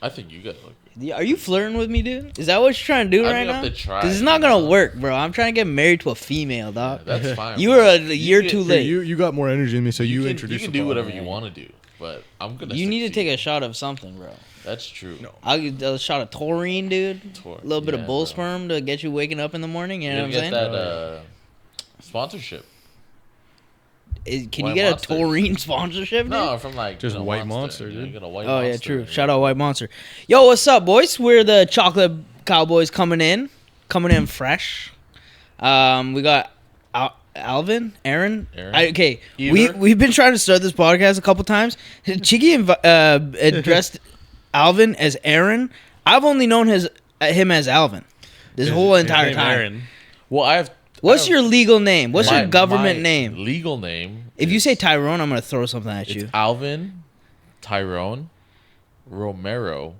I think you guys look good. Yeah, are you flirting with me, dude? Is that what you're trying to do right now? Because it's not gonna work, bro. I'm trying to get married to a female, dog. Yeah, that's fine. You were a year too late. You got more energy than me, so you introduce. You can do whatever you want to do, but I'm gonna. You need to take a shot of something, bro. That's true. No. I'll get a shot of taurine, dude. A little bit of bull sperm to get you waking up in the morning. You know what I'm saying? Get that sponsorship. Can you get a taurine sponsorship? Dude? No, from like just White Monster, dude. You get a White Monster, yeah, true. Shout out White Monster. Yo, what's up, boys? We're the Chocolate Cowboys coming in fresh. We got Alvin, Aron. Okay, we've been trying to start this podcast a couple times. Chiggy addressed Alvin as Aron. I've only known him as Alvin this whole entire time. Aron. Well, What's your legal name? What's your government name? Legal name. If you say Tyrone, I'm gonna throw something at you. It's Alvin, Tyrone, Romero,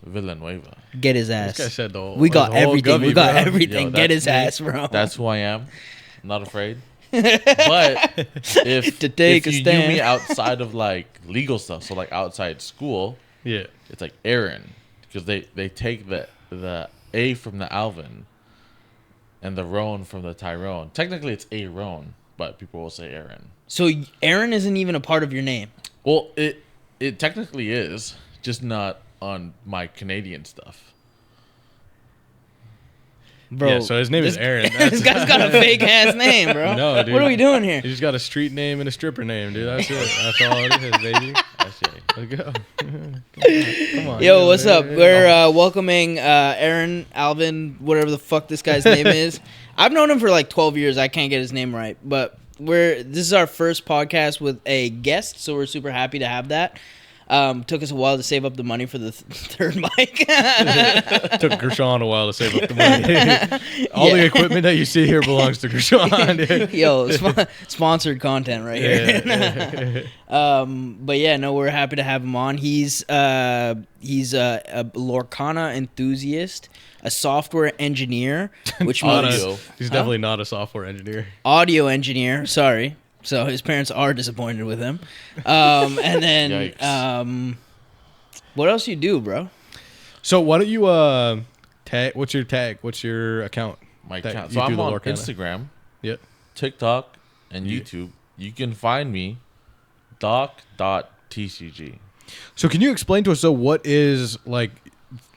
Villanueva. Get his ass. This guy said we got everything. We got everything. Get his ass, bro. That's who I am. I'm not afraid. But if you knew me outside of like legal stuff, so like outside school, yeah, it's like Aron, because they take the A from the Alvin and the Roan from the Tyrone. Technically, it's Aron, but people will say Aron. So Aron isn't even a part of your name. Well, it technically is, just not on my Canadian stuff. Bro, yeah, so his name is Aron. This guy's got a fake ass name, bro. No, dude. What are we doing here? He just got a street name and a stripper name, dude. That's it. That's all it is, baby. That's it. Let's go. Come on. Yo, what's up? We're welcoming Aron, Alvin, whatever the fuck this guy's name is. I've known him for like 12 years. I can't get his name right, but this is our first podcast with a guest, so we're super happy to have that. Took us a while to save up the money for the third mic. Took Gershon a while to save up the money. All the equipment that you see here belongs to Gershon. Yo, sponsored content right here. But yeah, no, we're happy to have him on. He's a Lorcana enthusiast, a software engineer, which means he's definitely not a software engineer. Audio engineer, sorry. So his parents are disappointed with him. And then, what else you do, bro? So why don't you tag? What's your tag? What's your account? My account. So I'm on Instagram, TikTok, and YouTube. You can find me, doc.tcg. So can you explain to us,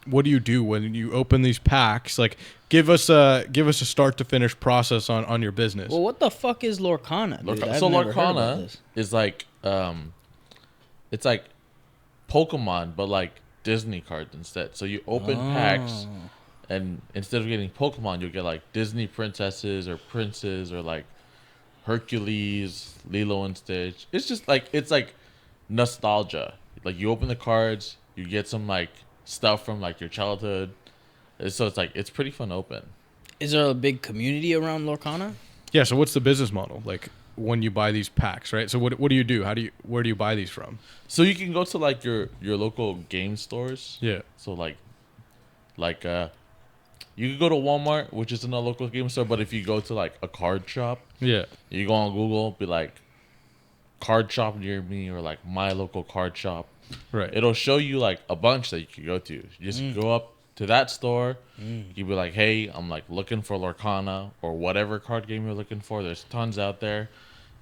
what do you do when you open these packs? Like, give us a start to finish process on your business. Well, what the fuck is Lorcana? So Lorcana is like it's like Pokemon, but like Disney cards instead. So you open packs, and instead of getting Pokemon, you'll get like Disney princesses or princes or like Hercules, Lilo and Stitch. It's just like nostalgia. Like you open the cards, you get some like stuff from like your childhood. So it's pretty fun to open. Is there a big community around Lorcana? Yeah. So what's the business model like when you buy these packs, right? So what do you do? Where do you buy these from? So you can go to like your local game stores. Yeah. So like you could go to Walmart, which isn't a local game store, but if you go to like a card shop, yeah, you go on Google, be like card shop near me or like my local card shop. Right. It'll show you like a bunch that you can go to. You just go up to that store. You be like, hey, I'm like looking for Lorcana or whatever card game you're looking for. There's tons out there.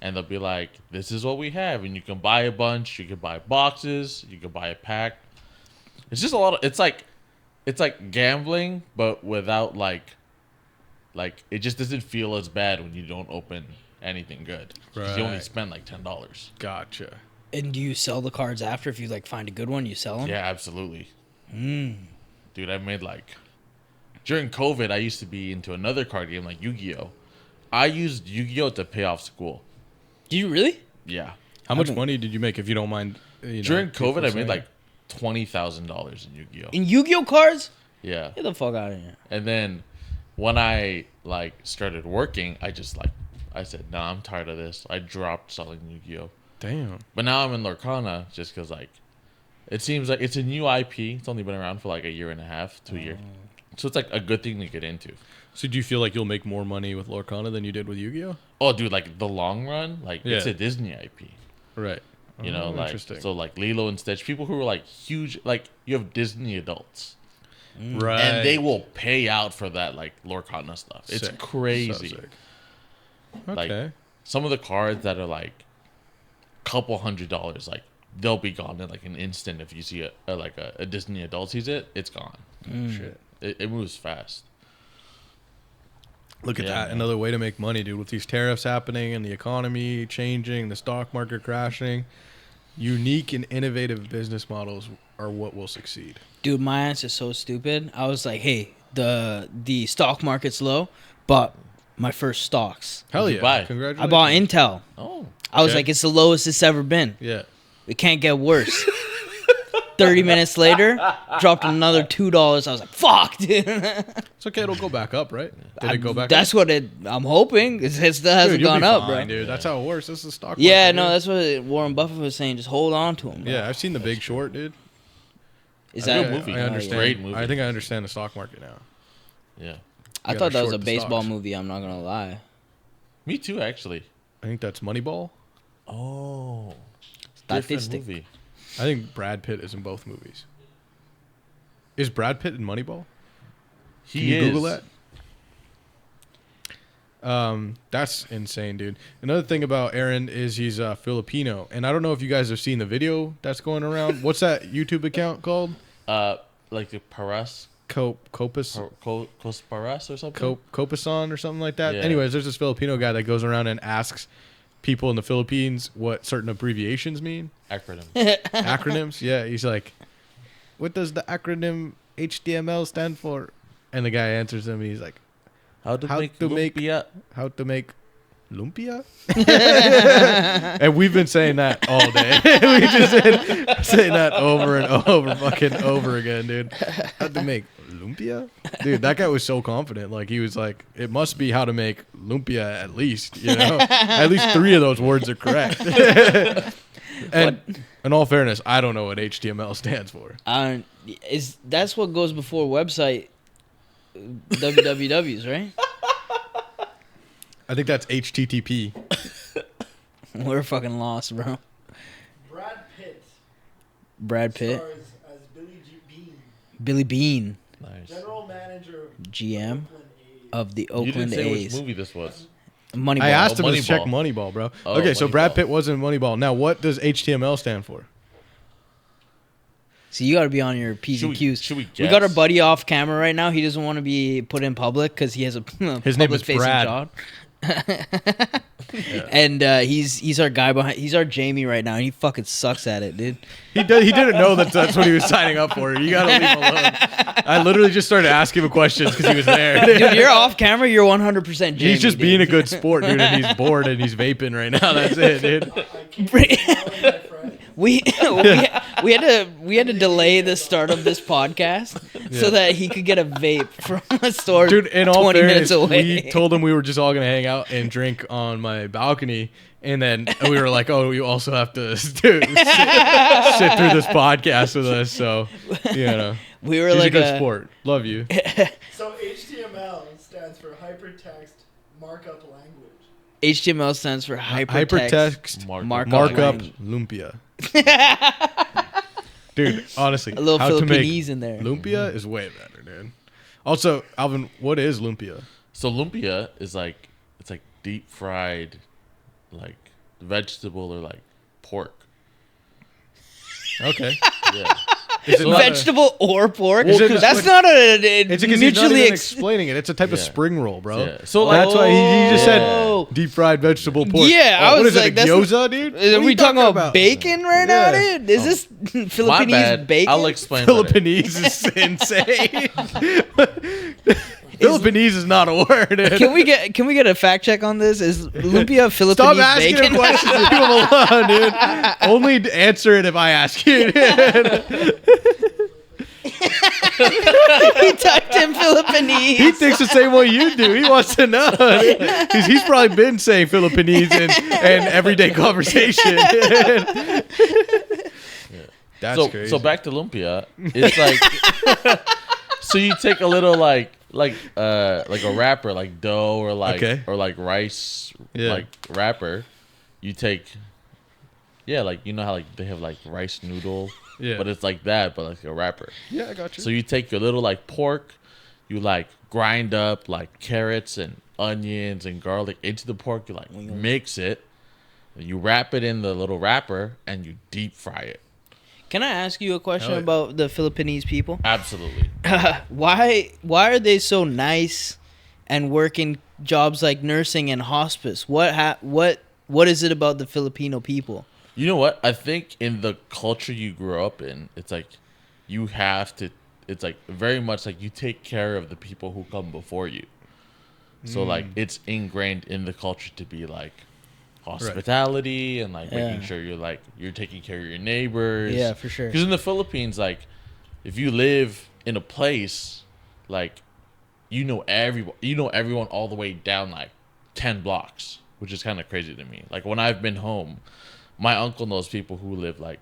And they'll be like, this is what we have. And you can buy a bunch. You can buy boxes. You can buy a pack. It's just a lot of, it's like gambling, but without like it just doesn't feel as bad when you don't open anything good. Right. You only spend like $10. Gotcha. And do you sell the cards after? If you like find a good one, you sell them? Yeah, absolutely. Dude, I made like, during COVID, I used to be into another card game like Yu-Gi-Oh. I used Yu-Gi-Oh to pay off school. Did you really? Yeah. How much money did you make, if you don't mind? During COVID, I made like $20,000 in Yu-Gi-Oh. In Yu-Gi-Oh cards? Yeah. Get the fuck out of here. And then when I like started working, I said, nah, I'm tired of this. I dropped selling Yu-Gi-Oh. Damn. But now I'm in Lorcana just because like it seems like it's a new IP. It's only been around for like a year and a half, 2 years. So it's like a good thing to get into. So do you feel like you'll make more money with Lorcana than you did with Yu-Gi-Oh? Oh, dude, like the long run, like it's a Disney IP. Right. You know, like interesting. so like Lilo and Stitch, people who are like huge, like you have Disney adults, Right. and they will pay out for that like Lorcana stuff. It's Sick. crazy. So sick. Like Okay. some of the cards that are like couple $100, like they'll be gone in like an instant. If you see a Disney adult sees it, it's gone. Shit. It moves fast. Look at Yeah, that. man. Another way to make money, dude. With these tariffs happening and the economy changing, the stock market crashing, unique and innovative business models are what will succeed. Dude, my answer's so stupid. I was like, hey, the stock market's low, but my first stocks. Hell What'd yeah. you buy? Congratulations. I bought Intel. Oh, I was Okay. like, it's the lowest it's ever been. Yeah. It can't get worse. 30 minutes later, dropped another $2. I was like, fuck, dude. It's okay. It'll go back up, right? Did it go back That's up? what I'm hoping. It still hasn't Dude, you'll gone be up, fine, bro. dude. That's how it works. This is the stock Yeah, market, no, dude. that's what Warren Buffett was saying. Just hold on to him. Bro. Yeah, I've seen The Big Short, dude. Is I that good movie. I understand. Great movie. I think I understand the stock market now. yeah. I You thought gotta that was a short the baseball stocks. movie. I'm not gonna lie. Me too, actually. I think that's Moneyball. Oh, Statistic. different movie. I think Brad Pitt is in both movies. Is Brad Pitt in Moneyball? He Can you is. Google that? That's insane, dude. Another thing about Aron is he's Filipino, and I don't know if you guys have seen the video that's going around. What's that YouTube account called? Like the Paras, Copus Paras or something. Copason or something like that. Yeah. Anyways, there's this Filipino guy that goes around and asks people in the Philippines what certain abbreviations mean. Acronym. Acronyms. Yeah, he's like, what does the acronym HTML stand for? And the guy answers him, and he's like, How to How make to make- lumpia. how to make lumpia? And we've been saying that all day. We just been saying that over and over, fucking over again, dude. How to make lumpia? Dude, that guy was so confident. Like, he was like, it must be how to make lumpia at least, you know? At least 3 of those words are correct. And in all fairness, I don't know what HTML stands for. That's what goes before website wwws, right? I think that's HTTP. We're fucking lost, bro. Brad Pitt Brad Pitt, stars as Billy Bean, Billy Bean, Nice. general manager GM Oakland A's. of the You didn't Oakland say A's. which movie this was. Moneyball. I asked him to Moneyball. check Moneyball, bro. Oh, Okay, so Brad Moneyball. Pitt was in Moneyball. Now, what does HTML stand for? So you got to be on your P's Should and we- Q's. should we We got our guess? buddy off camera right now. He doesn't want to be put in public because he has a His name is public-facing Brad. job. And he's our guy behind. He's our Jamie right now, and he fucking sucks at it, dude. He didn't know that's what he was signing up for. You gotta leave him alone. I literally just started asking him questions because he was there. Dude, you're off camera. You're 100% Jamie. He's just being a dude. good sport, dude, and he's bored and he's vaping right now. That's it, dude. I can't tell my friend. We we had to delay the start of this podcast so that he could get a vape from a store Dude, in all 20 minutes fairness, away. we told him we were just all gonna hang out and drink on my balcony, and then we were like, "Oh, you also have to sit through this podcast with us." So, you know, We were he's like a good sport. Love you. So HTML stands for hypertext markup language. HTML stands for hypertext. Hypertext Markup. markup language. lumpia. Dude, honestly, A little how to make Filipinese in there. lumpia is way better, dude. Also, Alvin, what is lumpia? So lumpia is like it's like deep fried, like vegetable or like pork. Okay. Yeah. Is it not a- Vegetable or pork? Is it- That's not a It's because he's not mutually even explaining it. It's a type of Yeah. spring roll, bro. Yeah. So like, That's why he just Oh. said deep fried vegetable pork. Yeah, I What was is like, it, a that's gyoza, dude? Are we talking about bacon right now, Yeah. dude? Is this my Filipinese bad. bacon? I'll explain. later. Philippinese is insane. Philippinese is not a word. dude. Can we get a fact check on this? Is lumpia Filipinese Stop asking bacon? him questions. Leave him alone, dude. Only answer it if I ask you. dude. He typed in He Filipinese. thinks the same way you do. He wants to know. He's probably been saying Philippinese in everyday conversation. That's crazy. So back to lumpia. It's like so you take a little like a wrapper like dough or like Okay. or like rice Yeah. like wrapper. You take Yeah, like you know how like they have like rice noodle, Yeah. but it's like that, but like a wrapper. Yeah, I got you. So you take your little like pork, you like grind up like carrots and onions and garlic into the pork. You like mix it, and you wrap it in the little wrapper, and you deep fry it. Can I ask you a question Hell yeah. about the Filipinese people? Absolutely. Why are they so nice and working jobs like nursing and hospice? What is it about the Filipino people? You know what? I think in the culture you grew up in, it's like you have to. It's like very much like you take care of the people who come before you. So like it's ingrained in the culture to be like hospitality and like making sure you're taking care of your neighbors. Yeah, for sure. Because in the Philippines, like if you live in a place, like you know everyone all the way down like 10 blocks, which is kind of crazy to me. Like when I've been home, my uncle knows people who live like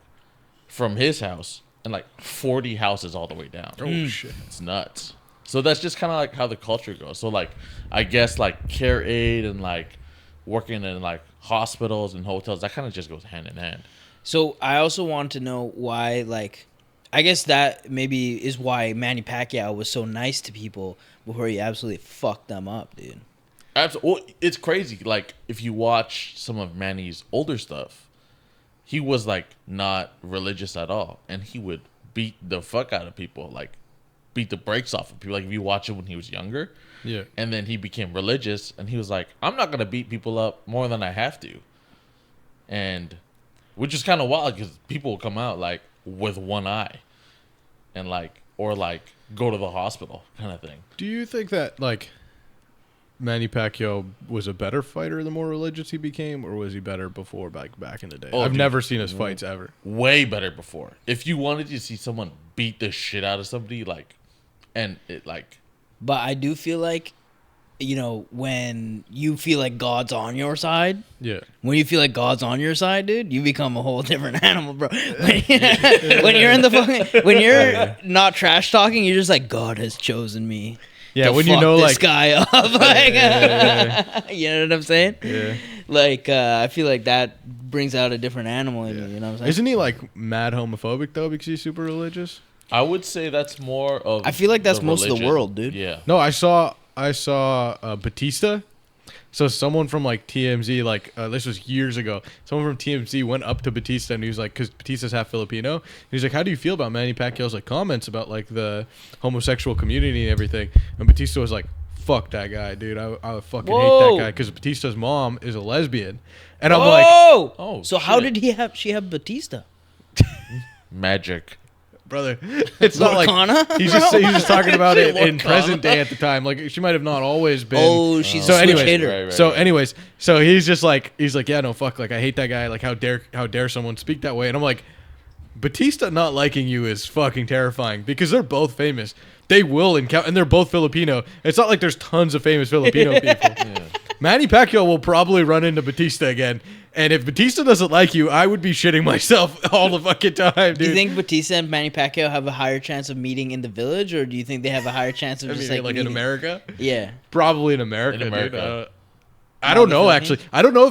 from his house and like 40 houses all the way down. Oh shit. It's nuts. So that's just kind of like how the culture goes. So like I guess like care aid and like working in like hospitals and hotels, that kind of just goes hand in hand. So I also want to know why, like, I guess that maybe is why Manny Pacquiao was so nice to people before he absolutely fucked them up, dude. Absolutely. Well, it's crazy. Like if you watch some of Manny's older stuff, he was like not religious at all, and he would beat the fuck out of people, like beat the brakes off of people. Like if you watch it when he was younger, Yeah. and then he became religious, and he was like, I'm not gonna beat people up more than I have to, and which is kind of wild because people will come out like with one eye, and like or like go to the hospital kind of thing. Do you think that like Manny Pacquiao was a better fighter the more religious he became, or was he better before back in the day? Oh, I've dude. never seen his fights ever. Way better before. If you wanted to see someone beat the shit out of somebody, like, and it like, But I do feel like, you know, when you feel like God's on your side, Yeah. when you feel like God's on your side, dude, you become a whole different animal, bro. When you're in the fucking, when you're not trash talking, you're just like, God has chosen me. Yeah, to when you fuck know this like guy up, like, you know what I'm saying? yeah. Like, I feel like that brings out a different animal in you. You know what I'm saying? Isn't he like mad homophobic though because he's super religious? I would say that's more of. I feel like that's the most of the religion. world, dude. Yeah. No, I saw Batista. So someone from like TMZ, like this was years ago. Someone from TMZ went up to Batista and he was like, because Batista's half Filipino. And he's like, how do you feel about Manny Pacquiao's like comments about like the homosexual community and everything? And Batista was like, fuck that guy, dude. I fucking hate Whoa. that guy because Batista's mom is a lesbian. And I'm like, Oh, so how shit. did she have Batista? Magic. brother, it's not Lorcana? like he's just talking about it in Lorcana. present day at the time. Like she might have not always been. Oh, she's So a switch anyways, hitter. Right. So anyways, so he's like, yeah, no, fuck, like I hate that guy. Like how dare someone speak that way? And I'm like, Batista not liking you is fucking terrifying because they're both famous. They will encounter, and they're both Filipino. It's not like there's tons of famous Filipino people. Yeah. Manny Pacquiao will probably run into Batista again. And if Batista doesn't like you, I would be shitting myself all the fucking time, dude. Do you think Batista and Manny Pacquiao have a higher chance of meeting in the village, or do you think they have a higher chance of I just mean, like in meeting? America? Yeah. Probably in America, In America. dude. I don't know, the actually. I don't know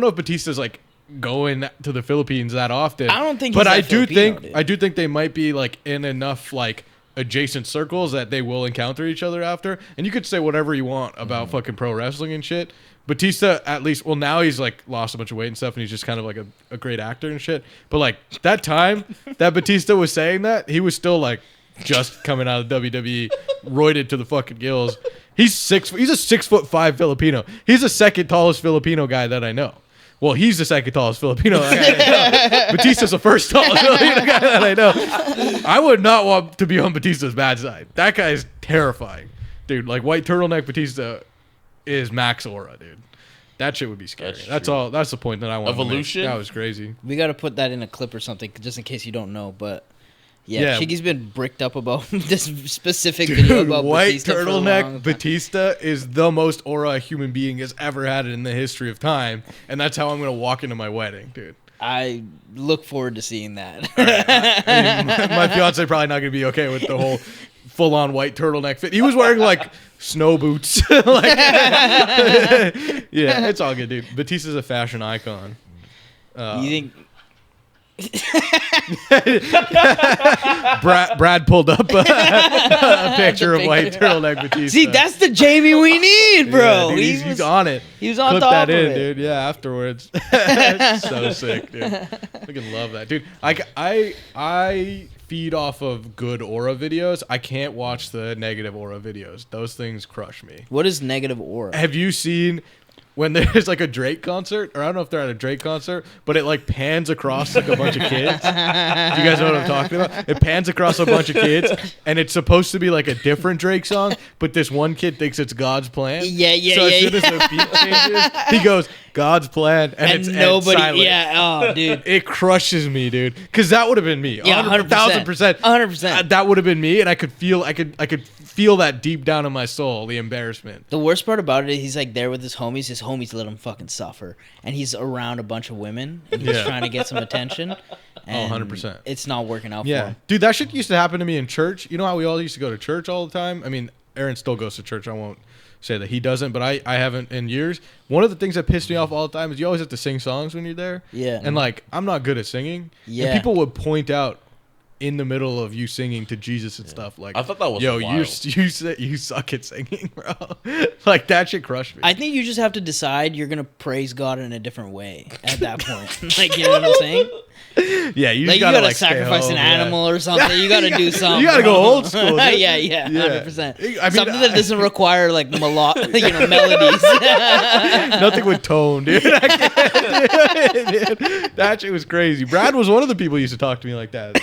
if Batista's like going to the Philippines that often. I don't think But he's I that do Filipino, think dude. they might be like in enough like adjacent circles that they will encounter each other after. And you could say whatever you want about fucking pro wrestling and shit. Batista, at least, well, now he's like lost a bunch of weight and stuff, and he's just kind of like a great actor and shit. But like that time that Batista was saying that, he was still like just coming out of WWE, roided to the fucking gills. He's a 6'5" Filipino. He's the second tallest Filipino guy that I know. Well, he's the second tallest Filipino guy I know. Batista's the first tallest Filipino guy that I know. I would not want to be on Batista's bad side. That guy is terrifying, dude. Like white turtleneck Batista is max aura, dude. That shit would be scary. That's true. all. That's the point that I want. Evolution? That was crazy. We got to put that in a clip or something, just in case you don't know. But yeah, Yeah. Shiggy's been bricked up about this specific video Dude, about white Batista for a long turtleneck time. Batista is the most aura a human being has ever had in the history of time, and that's how I'm gonna walk into my wedding, dude. I look forward to seeing that. I mean, my fiance probably not gonna be okay with the whole full-on white turtleneck fit. He was wearing like snow boots. Yeah, it's all good, dude. Batista's a fashion icon. You think Brad pulled up a picture of white turtleneck Batista. See, that's the Jamie we need, bro. Yeah, dude, he's on it. He was on Clip top that of in, it. dude. Yeah, afterwards. So sick, dude. Fucking love that, dude. I feed off of good aura videos. I can't watch the negative aura videos. Those things crush me. What is negative aura? Have you seen when there's like a Drake concert, or I don't know if they're at a Drake concert, but it like pans across like a bunch of kids? Do you guys know what I'm talking about? It pans across a bunch of kids, and it's supposed to be like a different Drake song, but this one kid thinks it's God's plan. Yeah. So as soon as the beat changes, he goes, God's plan, and it's nobody. silent. Yeah. Oh, dude. It crushes me, dude. Because that would have been me. Yeah, 100%. 1,000%. That would have been me, and I could feel that deep down in my soul, the embarrassment. The worst part about it, he's like there with his homies. His homies let him fucking suffer, and he's around a bunch of women, and he's trying to get some attention. And 100%. It's not working out for him. Dude, that shit used to happen to me in church. You know how we all used to go to church all the time? I mean, Aaron still goes to church. I won't say that he doesn't, but I haven't in years. One of the things that pissed me off all the time is you always have to sing songs when you're there. Yeah. And like, I'm not good at singing. Yeah. And people would point out in the middle of you singing to Jesus and stuff like, I thought that was yo, wild. you suck at singing, bro. Like that shit crushed me. I think you just have to decide you're gonna praise God in a different way at that point. Like, you know what I'm saying? Yeah, you Like, just gotta like sacrifice an animal or something. You gotta do something. You gotta go old school. Dude. yeah, 100%. I mean, Something that doesn't require like melodies. Nothing with tone, dude. I can't, dude. That shit was crazy. Brad was one of the people who used to talk to me like that.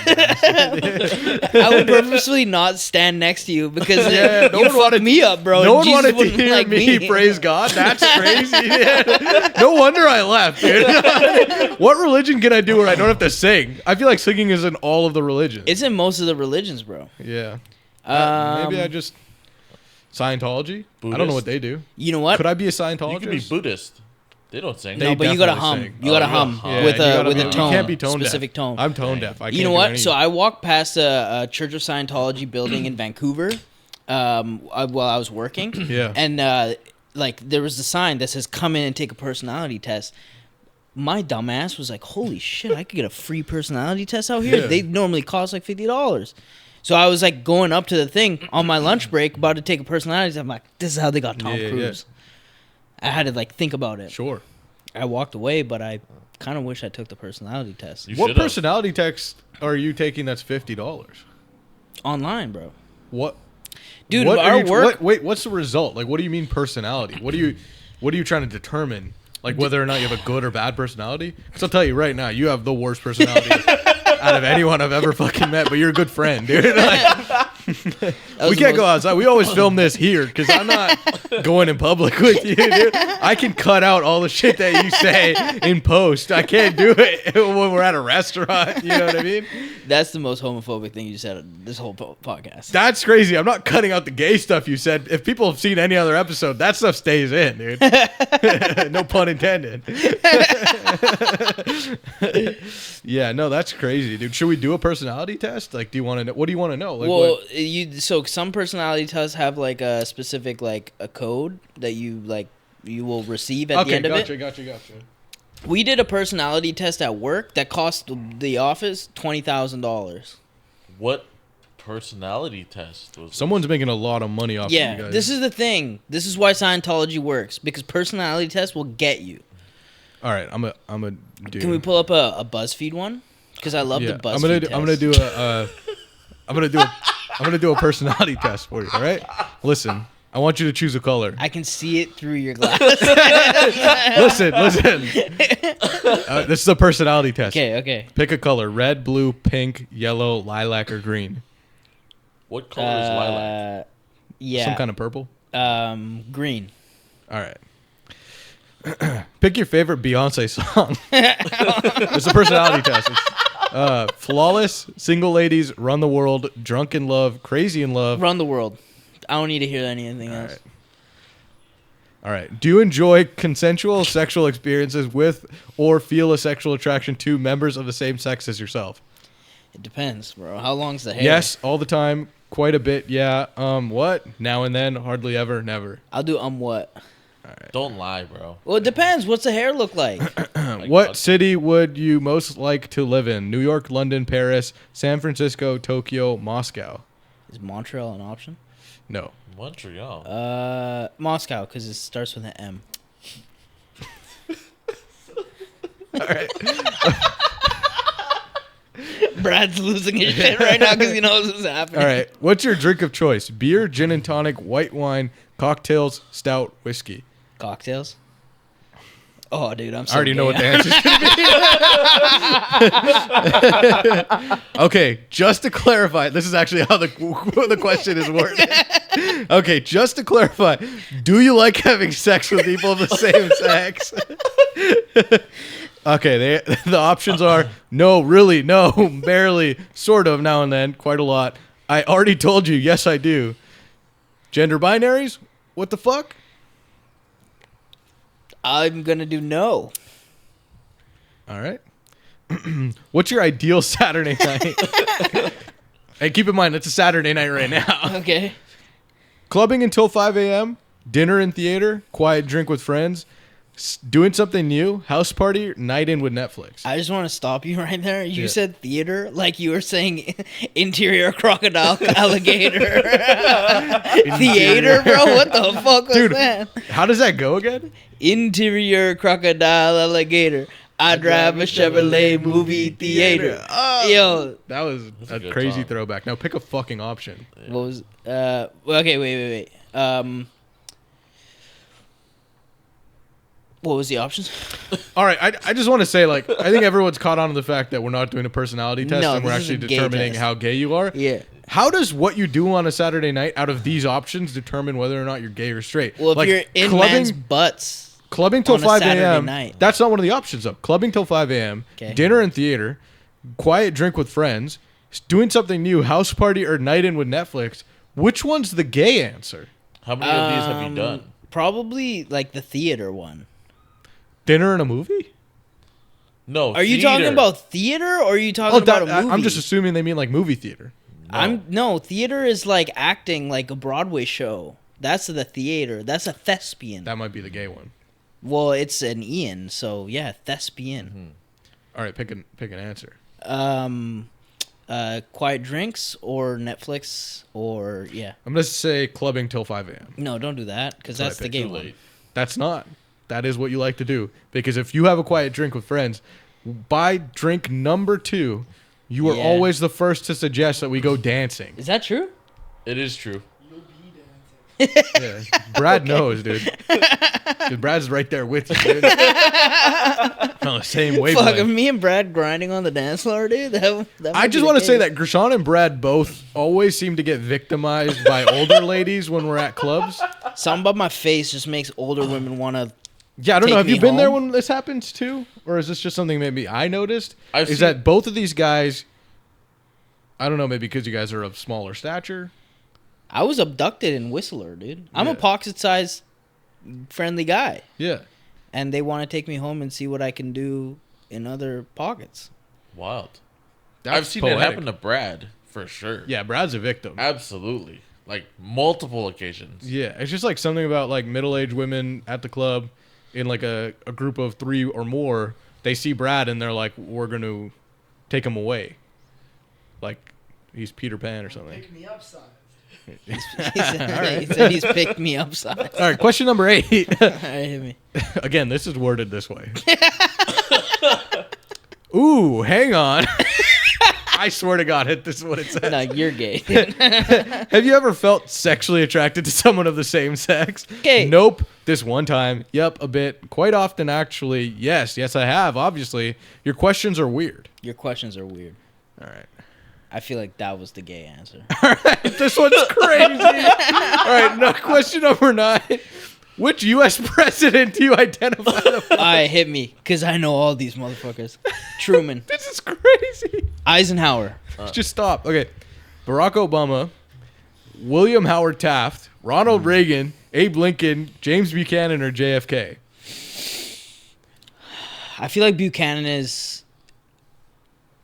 I would purposely not stand next to you because no you one wanted fucked me up, bro. No and one Jesus wanted to wouldn't hear like me praise God. That's crazy. Dude. No wonder I left, dude. What religion can I do where I don't have to sing? I feel like singing is in all of the religions. It's in most of the religions, bro. Yeah. Um, Maybe I just Scientology. Buddhist? I don't know what they do. You know what? Could I be a You Scientologist? could be Buddhist. They don't sing. No, but you gotta definitely hum. sing. You gotta Oh, hum yeah. with Yeah, a you tone. can't be tone specific deaf. tone. I'm tone deaf. I can't You know do what? any So of it. I walked past a Church of Scientology building in Vancouver while I was working. Yeah. And like there was a sign that says "Come in and take a personality test." My dumbass was like, "Holy shit! I could get a free personality test out here. Yeah. They normally cost like $50." So I was like going up to the thing on my lunch break, about to take a personality test. I'm like, "This is how they got Tom Yeah, Cruise." I had to like think about it. Sure. I walked away, but I kind of wish I took the personality test You What should've. personality test are you taking that's $50? online, bro. What? Dude, what our are you, work. wait, what's the result? Like, what do you mean personality? What are you trying to determine? Like whether or not you have a good or bad personality? Because I'll tell you right now, you have the worst personality out of anyone I've ever fucking met. But you're a good friend, dude. Like, we can't go outside. We always film this here because I'm not going in public with you, dude. I can cut out all the shit that you say in post. I can't do it when we're at a restaurant. You know what I mean? That's the most homophobic thing you said on this whole podcast. That's crazy. I'm not cutting out the gay stuff you said. If people have seen any other episode, that stuff stays in, dude. No pun intended. Yeah, no, that's crazy, dude. Should we do a personality test? Like, do you want to know? What do you want to know? Like, Well, what? so some personality tests have like a specific like a code that you will receive at the end of it. Gotcha. We did a personality test at work that cost the office $20,000. What personality test was Someone's making a lot of money off you Yeah, guys. this is the thing. This is why Scientology works, because personality tests will get you. All right, I'm a dude. Can we pull up a BuzzFeed one? Because I love the BuzzFeed test. I'm gonna do a personality test for you. All right, listen. I want you to choose a color. I can see it through your glass. Listen. This is a personality test. Okay. Pick a color: red, blue, pink, yellow, lilac, or green. What color is lilac? Yeah. Some kind of purple. Green. All right. Pick your favorite Beyonce song. It's a personality test. It's, Flawless, Single Ladies, Run the World, Drunk in Love, Crazy in Love. Run the World. I don't need to hear anything else. All right. Do you enjoy consensual sexual experiences with or feel a sexual attraction to members of the same sex as yourself? It depends, bro. How long's the hair? Yes, all the time, quite a bit. Yeah. What? Now and then, hardly ever, never. I'll do what? All Don't lie, bro. Well, it depends. What's the hair look like? What city would you most like to live in? New York, London, Paris, San Francisco, Tokyo, Moscow. Is Montreal an option? No. Montreal. Moscow, because it starts with an M. All right. Brad's losing his shit right now because he knows what's happening. All right. What's your drink of choice? Beer, gin and tonic, white wine, cocktails, stout, whiskey. Cocktails? Oh, dude, I'm so I already know gay. what the answer's going to be. Okay, just to clarify, this is actually how the question is worded. Okay, just to clarify, do you like having sex with people of the same sex? Okay, the options are no, really, no, barely, sort of, now and then, quite a lot. I already told you, yes, I do. Gender binaries? What the fuck? I'm going to do no. All right. What's your ideal Saturday night? Hey, keep in mind, it's a Saturday night right now. Okay. Clubbing until 5 a.m., dinner in theater, quiet drink with friends, doing something new, house party, night in with Netflix. I just want to stop you right there. You Yeah. said theater like you were saying interior crocodile alligator. Theater, bro? What the fuck was Dude, that? how does that go again? Interior crocodile alligator. I drive a Chevrolet movie theater. Yo, That was That's a a good crazy song. throwback. Now pick a fucking option. what was okay, wait. What was the options? All right, I just want to say, like, I think everyone's caught on to the fact that we're not doing a personality test No, and we're this is actually a gay determining test. how gay you are. Yeah. How does what you do on a Saturday night out of these options determine whether or not you're gay or straight? Well, if Like, you're in man's butts. Clubbing till on a 5 Saturday a.m. night. That's not one of the options, though. Clubbing till 5 a.m. Okay. Dinner in theater. Quiet drink with friends. Doing something new. House party or night in with Netflix. Which one's the gay answer? How many of these have you done? Probably like the theater one. Dinner and a movie? No. Are you talking about theater or are you talking about a movie? I'm just assuming they mean like movie theater. No. Theater is like acting like a Broadway show. That's the theater. That's a thespian. That might be the gay one. Well, it's an Ian, so yeah, thespian. All right, pick an answer. Quiet drinks or Netflix or yeah. I'm gonna say clubbing till 5 a.m. No, don't do that because That's that's what I the picked. gay Too one. late. That's not. That is what you like to do. Because if you have a quiet drink with friends, by drink number 2, you are Yeah. always the first to suggest that we go dancing. Is that true? It is true. You'll be dancing. Yeah. Brad knows, dude. Dude, Brad's right there with you, dude. On the same Fuck, wavelength. me and Brad grinding on the dance floor, dude. That I might just be want the to say case. that Gershon and Brad both always seem to get victimized by older ladies when we're at clubs. Something about my face just makes older women want to. Yeah, I don't know. Take Have you me been there home? when this happens too? Or is this just something maybe I noticed? I've is seen- that both of these guys, I don't know, maybe because you guys are of smaller stature? I was abducted in Whistler, dude. I'm a Yeah. pocket-sized, friendly guy, Yeah. and they want to take me home and see what I can do in other pockets. Wild. That's I've seen poetic. it happen to Brad for sure. Yeah, Brad's a victim. Absolutely. Like multiple occasions. Yeah, it's just like something about like middle-aged women at the club in like a group of 3 or more. They see Brad and they're like, we're going to take him away. Like he's Peter Pan or something. Pick me up size. He said he's picked me up size. All right, question number 8. All right, hit me. Again, this is worded this way. Ooh, hang on. I swear to God, this is what it says. No, you're gay. Have you ever felt sexually attracted to someone of the same sex? Okay. Nope. This one time. Yep, a bit. Quite often, actually. Yes, I have, obviously. Your questions are weird. Your questions are weird. All right. I feel like that was the gay answer. This one's crazy. All right, now question number 9. Which U.S. president do you identify with? All right, hit me, because I know all these motherfuckers. Truman. This is crazy. Eisenhower. Just stop. Okay. Barack Obama, William Howard Taft, Ronald Reagan, Abe Lincoln, James Buchanan, or JFK? I feel like Buchanan is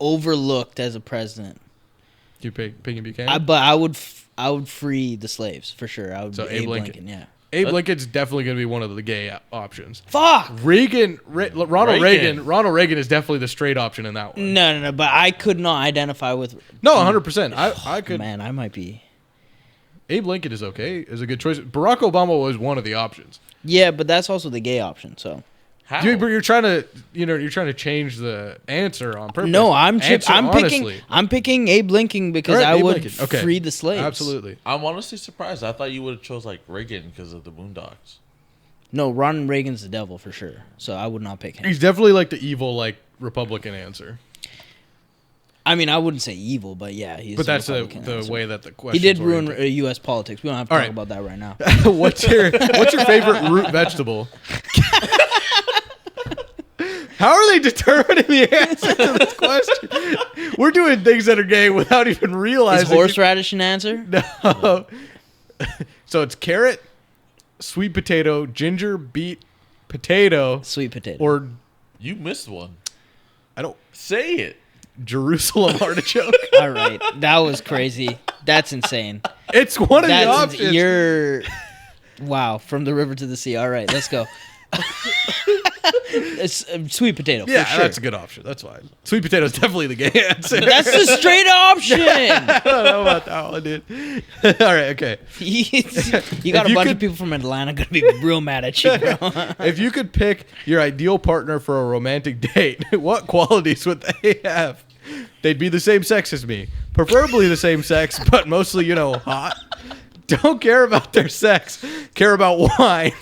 overlooked as a president. You picking Buchanan? But I would free the slaves for sure. I would So be Abe Abe Lincoln. Lincoln. Yeah. Abe Lincoln's definitely going to be one of the gay options. Fuck. Ronald Reagan is definitely the straight option in that one. No. But I could not identify with. No, 100%. I could. Man, I might be. Abe Lincoln is okay. Is a good choice. Barack Obama was one of the options. Yeah, but that's also the gay option. So. How? But you're trying to change the answer on purpose. No, I'm picking Abe Lincoln because I would free the slaves. Absolutely. I'm honestly surprised. I thought you would have chose like Reagan because of the Boondocks. No, Ronald Reagan's the devil for sure. So I would not pick him. He's definitely like the evil, like Republican answer. I mean, I wouldn't say evil, but yeah, he's. But that's Republican the answer. way that the question. He did ruin U.S. politics. We don't have to talk about that right now. What's your favorite root vegetable? How are they determining the answer to this question? We're doing things that are gay without even realizing. Is horseradish an answer? No. So it's carrot, sweet potato, ginger, beet, potato, Sweet potato. or You missed one. I don't Say it. Jerusalem artichoke. All right, that was crazy. That's insane. It's one of the options. You're wow, from the river to the sea. All right, let's go. It's sweet potato. Yeah, for sure. that's a good option. That's fine. Sweet potato is definitely the gay answer. That's the straight option. I don't know about that one, dude. All right, okay. You got a bunch of people from Atlanta gonna be real mad at you, bro. If you could pick your ideal partner for a romantic date, what qualities would they have? They'd be the same sex as me, preferably the same sex, but mostly, hot. Don't care about their sex, care about wine.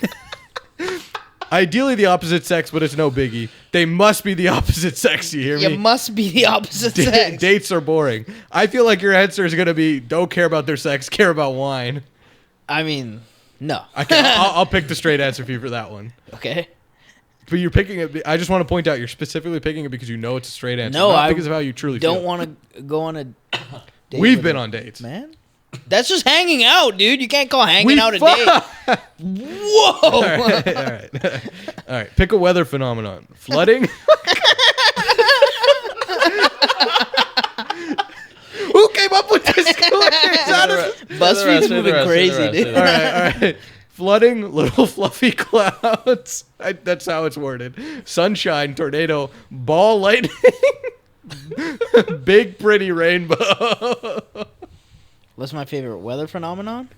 Ideally the opposite sex, but it's no biggie. They must be the opposite sex, you hear me? You must be the opposite sex. Dates are boring. I feel like your answer is going to be don't care about their sex, care about wine. I mean, no. I'll pick the straight answer for you for that one. Okay. But you're picking it. I just want to point out you're specifically picking it because you know it's a straight answer. No, not because of how you truly feel. Don't want to go on a date. We've been on dates. Man. That's just hanging out, dude. You can't call hanging out a date. Whoa. All right. Pick a weather phenomenon. Flooding. Who came up with this? BuzzFeed's moving crazy, dude. All right. Flooding, little fluffy clouds. That's how it's worded. Sunshine, tornado, ball lightning, big pretty rainbow. What's my favorite weather phenomenon?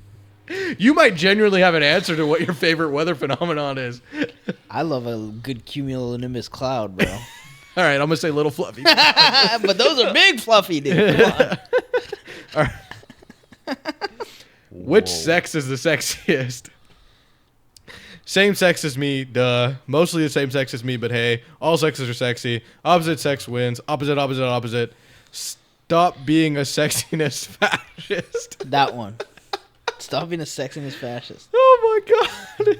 You might genuinely have an answer to what your favorite weather phenomenon is. I love a good cumulonimbus cloud, bro. All right, I'm going to say little fluffy. But those are big fluffy, dude. Come on. All right. Which sex is the sexiest? Same sex as me, duh. Mostly the same sex as me, but hey, all sexes are sexy. Opposite sex wins. Opposite. Stop being a sexiness fascist. That one. Stop being a sexiness fascist. Oh my god.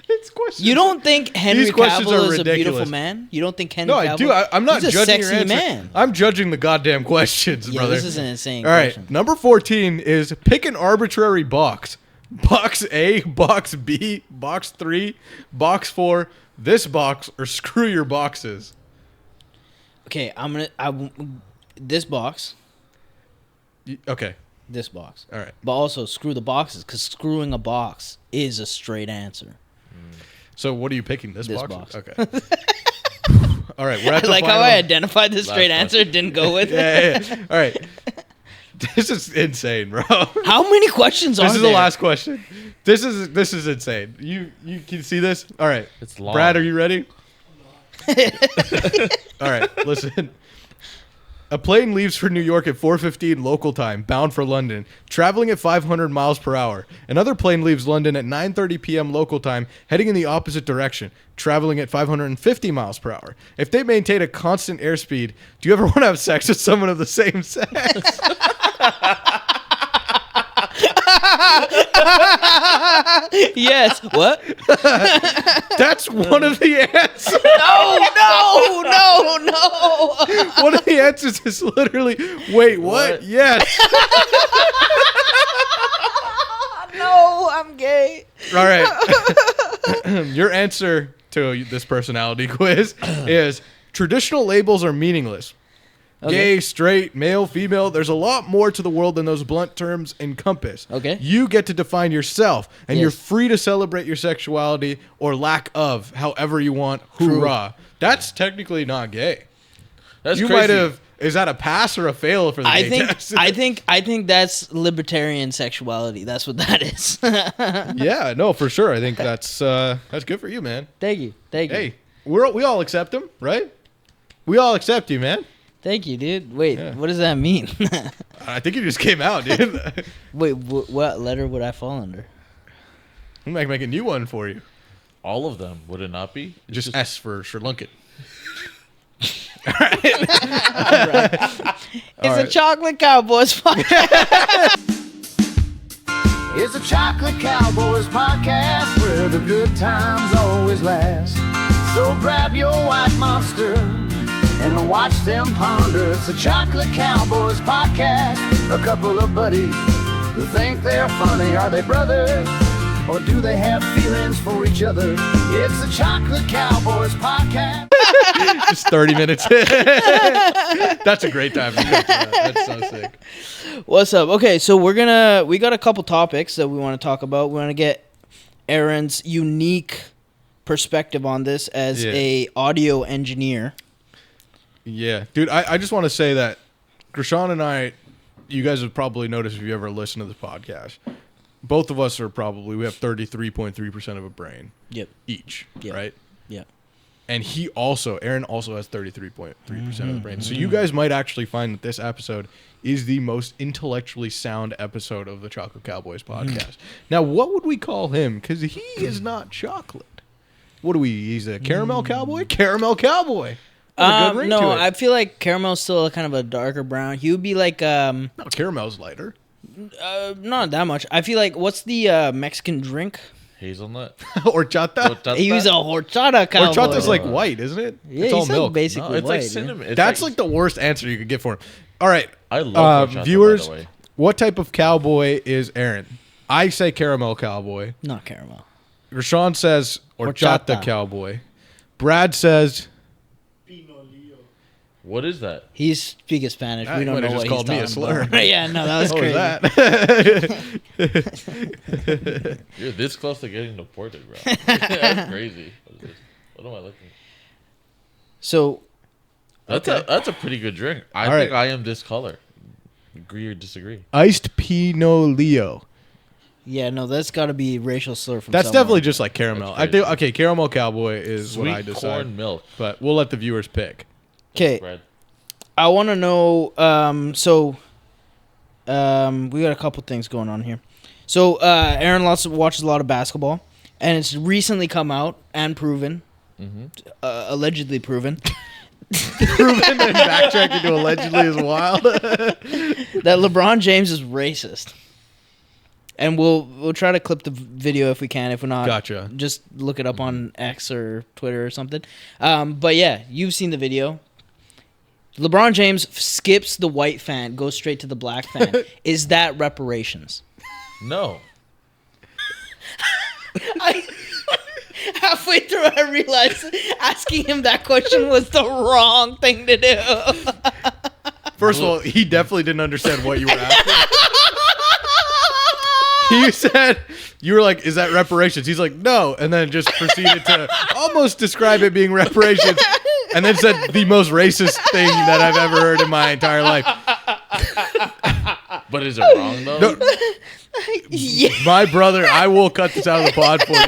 It's questions. You don't think Henry Cavill is a beautiful ridiculous. Man? You don't think Henry No, Cavill? I do. I'm not He's a judging your sexy answer. man. I'm judging the goddamn questions, Yeah, brother. this is an insane All right, question. number 14 is pick an arbitrary box. Box A, box B, box 3, box 4, this box, or screw your boxes. Okay, this box. Okay. This box. All right. But also screw the boxes, because screwing a box is a straight answer. So what are you picking? This box? Okay. All right. We're at I the like final. how I identified the straight answer, didn't go with it. Yeah. All right. This is insane, bro. How many questions are there? This is the last question. This is insane. You can see this? All right. It's long. Brad, are you ready? All right. Listen. A plane leaves for New York at 4:15 local time, bound for London, traveling at 500 miles per hour. Another plane leaves London at 9:30 p.m. local time, heading in the opposite direction, traveling at 550 miles per hour. If they maintain a constant airspeed, do you ever want to have sex with someone of the same sex? Yes. What? That's one of the answers. No. One of the answers is literally, wait, what? Yes. No, I'm gay. All right. Your answer to this personality quiz is traditional labels are meaningless. Gay, straight, male, female. There's a lot more to the world than those blunt terms encompass. Okay. You get to define yourself, and you're Yes. free to celebrate your sexuality or lack of, however you want. Hoorah! That's technically not gay. That's You crazy. might have. Is that a pass or a fail for the I gay think test? I think that's libertarian sexuality. That's what that is. Yeah, no, for sure. I think that's good for you, man. Thank you. Hey, we all accept him, right? We all accept you, man. Thank you, dude. Wait, Yeah. what does that mean? I think you just came out, dude. Wait, what letter would I fall under? We might make a new one for you. All of them, would it not be? It's Just S for Sri Lankan. It's a Chocolate Cowboys podcast. It's a Chocolate Cowboys podcast where the good times always last. So grab your white monster and watch them ponder. It's a Chocolate Cowboys podcast. A couple of buddies who think they're funny. Are they brothers or do they have feelings for each other? It's a Chocolate Cowboys podcast. Just 30 minutes. That's a great time. That's so sick. What's up? Okay, so we got a couple topics that we want to talk about. We want to get Aron's unique perspective on this as a audio engineer. Yeah, dude, I just want to say that Krishan and I, you guys have probably noticed if you ever listen to this podcast, both of us we have 33.3% of a brain. Yep. Each, Yep. right? Yep. And Aaron also has 33.3% of the brain. So you guys might actually find that this episode is the most intellectually sound episode of the Chocolate Cowboys podcast. Now, what would we call him? Because he is not chocolate. What are we? He's a caramel cowboy? Caramel cowboy. Got a good ring No, to it. I feel like caramel's still kind of a darker brown. He would be like No, caramel's lighter. not that much. I feel like what's the Mexican drink? Hazelnut. Horchata. He was a horchata cowboy. Horchata's like white, isn't it? yeah, it's all he's like milk. basically No, it's white. like yeah. cinnamon. It's That's like the worst answer you could get for him. All right. I love horchata, viewers, by the way. what type of cowboy is Aron? I say caramel cowboy. Not caramel. Rashawn says horchata Horchata. cowboy. Brad says Pino Leo. What is that? He's speaking Spanish. Ah, We you don't might know have what just called me a he's slur. talking about. Yeah, no, that was what was crazy. that? You're this close to getting deported, bro. That's crazy. What am I looking at? So That's a pretty good drink. I All think right. I am this color. Agree or disagree? Iced Pinot Leo. yeah, no, that's got to be racial slur from. That's somewhere. definitely just like caramel. That's I think crazy. okay, caramel cowboy is what I Sweet decide. corn milk. But we'll let the viewers pick. Okay. Bread. I want to know. We got a couple things going on here. So Aron watches a lot of basketball, and it's recently come out and proven, allegedly proven, Proven and backtracking to allegedly is wild. that LeBron James is racist. And we'll try to clip the video if we can. If we're not, Gotcha. just look it up on X or Twitter or something. But yeah, you've seen the video. LeBron James skips the white fan, goes straight to the black fan. Is that reparations? No. Halfway through, I realized asking him that question was the wrong thing to do. First of all, he definitely didn't understand what you were asking. He said, you were like, is that reparations? He's like, no. And then just proceeded to almost describe it being reparations. And then said the most racist thing that I've ever heard in my entire life. But is it wrong though? No, Yeah. my brother, I will cut this out of the pod for you.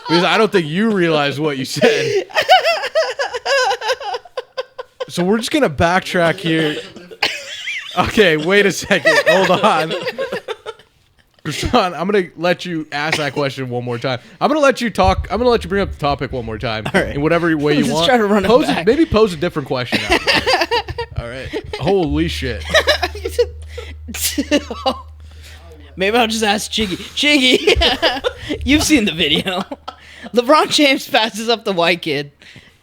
Because I don't think you realize what you said. So we're just going to backtrack here. Okay, wait a second. Hold on. Krishan, I'm going to let you ask that question one more time. I'm going to let you talk. I'm going to let you bring up the topic one more time. All right. In whatever way you Let's want. try to run it pose back. Maybe pose a different question. All right. Holy shit. Maybe I'll just ask Chiggy. Chiggy, you've seen the video. LeBron James passes up the white kid,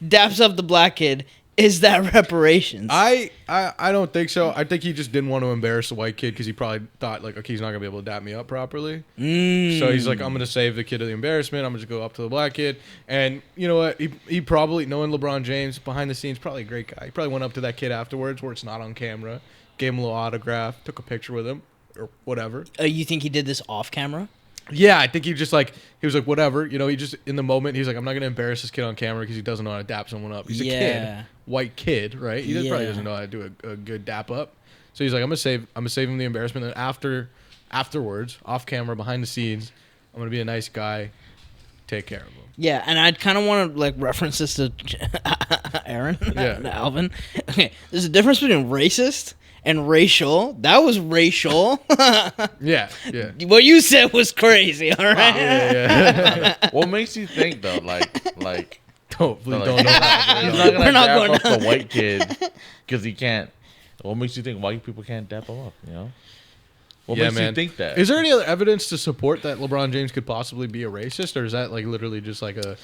daps up the black kid, is that reparations? I don't think so. I think he just didn't want to embarrass the white kid because he probably thought like, okay, he's not gonna be able to dap me up properly. So he's like, I'm gonna save the kid of the embarrassment. I'm gonna just go up to the black kid. And you know what? He probably, knowing LeBron James behind the scenes, probably a great guy. He probably went up to that kid afterwards where it's not on camera, gave him a little autograph, took a picture with him or whatever. You think he did this off camera? Yeah, I think he was like, whatever. You know, he just, in the moment, he's like, I'm not going to embarrass this kid on camera because he doesn't know how to dap someone up. He's a kid, white kid, right? He probably doesn't know how to do a good dap up. So he's like, I'm going to save him the embarrassment. And afterwards, off camera, behind the scenes, I'm going to be a nice guy, take care of him. Yeah, and I'd kind of want to like reference this to Aron and Alvin. Okay, there's a difference between racist and racial. That was racial. Yeah. What you said was crazy, all right? Yeah. What makes you think though, like don't know. he's not gonna dap up the white kid because he can't. What makes you think white people can't dap him up? You know. What makes you think that? Is there any other evidence to support that LeBron James could possibly be a racist, or is that like literally just like a?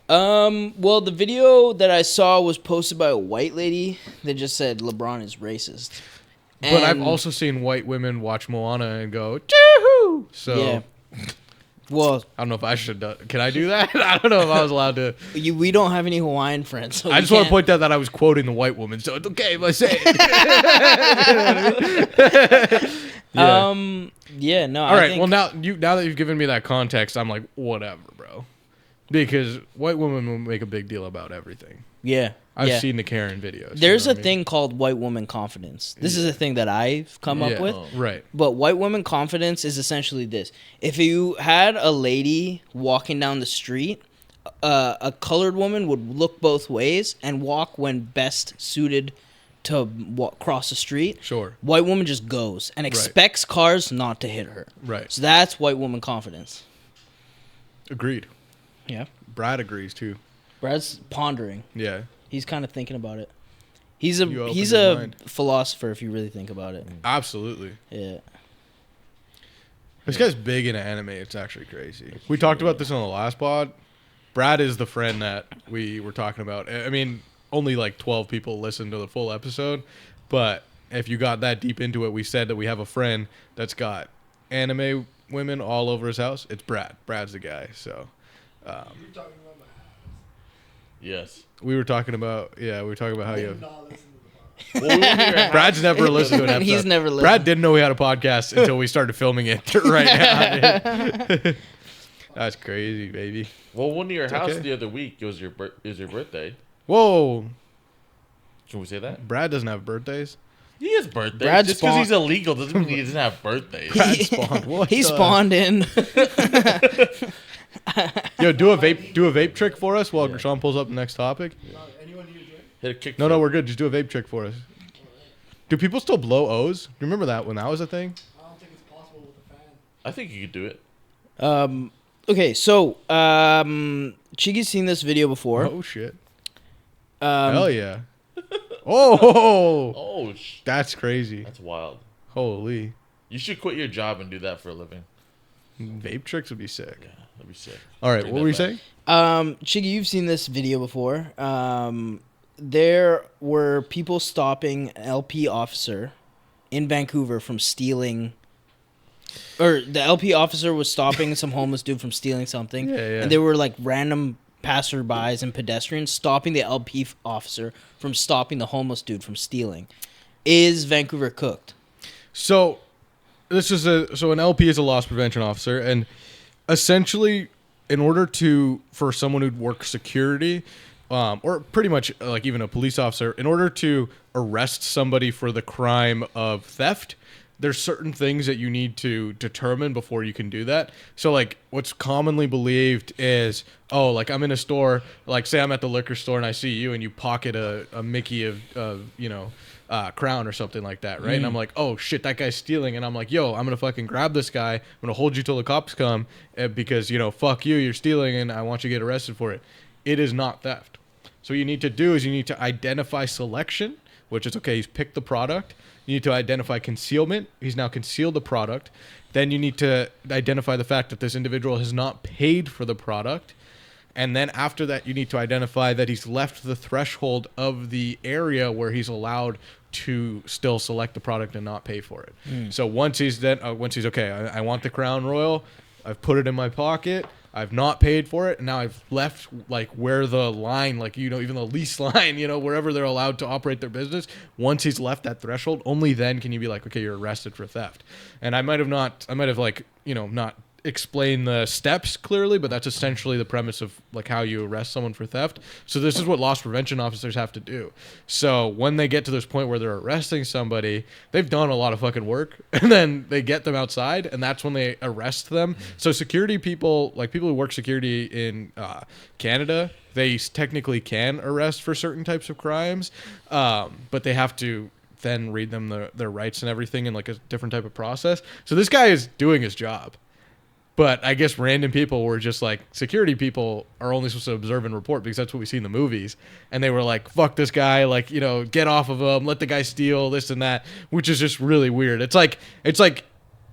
Well, the video that I saw was posted by a white lady that just said LeBron is racist. But I've also seen white women watch Moana and go, "Choo-hoo!" So, yeah. Well, I don't know if I should. Can I do that? I don't know if I was allowed to. We don't have any Hawaiian friends. So I just want to point out that I was quoting the white woman, so it's okay if I say it. Yeah. No. All right. Well, now that you've given me that context, I'm like, whatever, bro. Because white women will make a big deal about everything. Yeah. I've seen the Karen videos. There's a thing called white woman confidence. This is a thing that I've come up with. Right. But white woman confidence is essentially this. If you had a lady walking down the street, a colored woman would look both ways and walk when best suited to cross the street. Sure. White woman just goes and expects cars not to hit her. Right. So that's white woman confidence. Agreed. Yeah. Brad agrees too. Brad's pondering. Yeah. He's kind of thinking about it. He's a philosopher if you really think about it. Absolutely. Yeah. This guy's big into anime. It's actually crazy. We talked about this on the last pod. Brad is the friend that we were talking about. I mean, only like 12 people listened to the full episode, but if you got that deep into it, we said that we have a friend that's got anime women all over his house. It's Brad. Brad's the guy. So, You're talking about my house. Yes. we were talking about how you have. Not listen to the podcast. Brad's never listened to an episode. He's never listened. Brad didn't know we had a podcast until we started filming it right now. That's crazy, baby. Well, one of your house okay. the other week was your birthday. Whoa. Can we say that? Brad doesn't have birthdays. He has birthdays. Brad Just because spawned- he's illegal doesn't mean he doesn't have birthdays. Brad spawned. What He the- spawned in. Yo, do a vape trick for us while Sean pulls up the next topic. Anyone need a drink? Hit a kick. No, we're good. Just do a vape trick for us. Do people still blow O's? Do you remember that when that was a thing? I don't think it's possible with a fan. I think you could do it. Okay, so Chigi's seen this video before. Oh shit! Hell yeah! Oh, Oh, that's crazy. that's wild. Holy, You should quit your job and do that for a living. vape tricks would be sick. Yeah, that'd be sick. All right, Bring what that were you back. saying? Chigi, you've seen this video before. There were people stopping an LP officer in Vancouver from stealing. Or the LP officer was stopping some homeless dude from stealing something. Yeah. And there were like random passerbys and pedestrians stopping the LP officer from stopping the homeless dude from stealing. Is Vancouver cooked? So, an LP is a loss prevention officer, and essentially, in order for someone who'd work security, or pretty much like even a police officer, in order to arrest somebody for the crime of theft, there's certain things that you need to determine before you can do that. So like what's commonly believed is, oh, like I'm in a store, like say I'm at the liquor store and I see you and you pocket a Mickey of Crown or something like that, right? And I'm like, oh shit, that guy's stealing. And I'm like, yo, I'm gonna fucking grab this guy. I'm gonna hold you till the cops come because fuck you, you're stealing and I want you to get arrested for it. It is not theft. So what you need to do is you need to identify selection, which is okay. He's picked the product. You need to identify concealment. He's now concealed the product. Then you need to identify the fact that this individual has not paid for the product. And then after that, you need to identify that he's left the threshold of the area where he's allowed to still select the product and not pay for it. So once he's okay, I want the Crown Royal. I've put it in my pocket. I've not paid for it, and now I've left like where the line, like even the lease line, wherever they're allowed to operate their business. Once he's left that threshold, only then can you be like, okay, you're arrested for theft. And I might have not explain the steps clearly, but that's essentially the premise of like how you arrest someone for theft. So this is what loss prevention officers have to do. So when they get to this point where they're arresting somebody, they've done a lot of fucking work, and then they get them outside, and that's when they arrest them. So security people, like people who work security in Canada, they technically can arrest for certain types of crimes, but they have to then read them their rights and everything in like a different type of process. So this guy is doing his job. But I guess random people were just like, security people are only supposed to observe and report because that's what we see in the movies. And they were like, fuck this guy, like, get off of him, let the guy steal, this and that, which is just really weird. It's like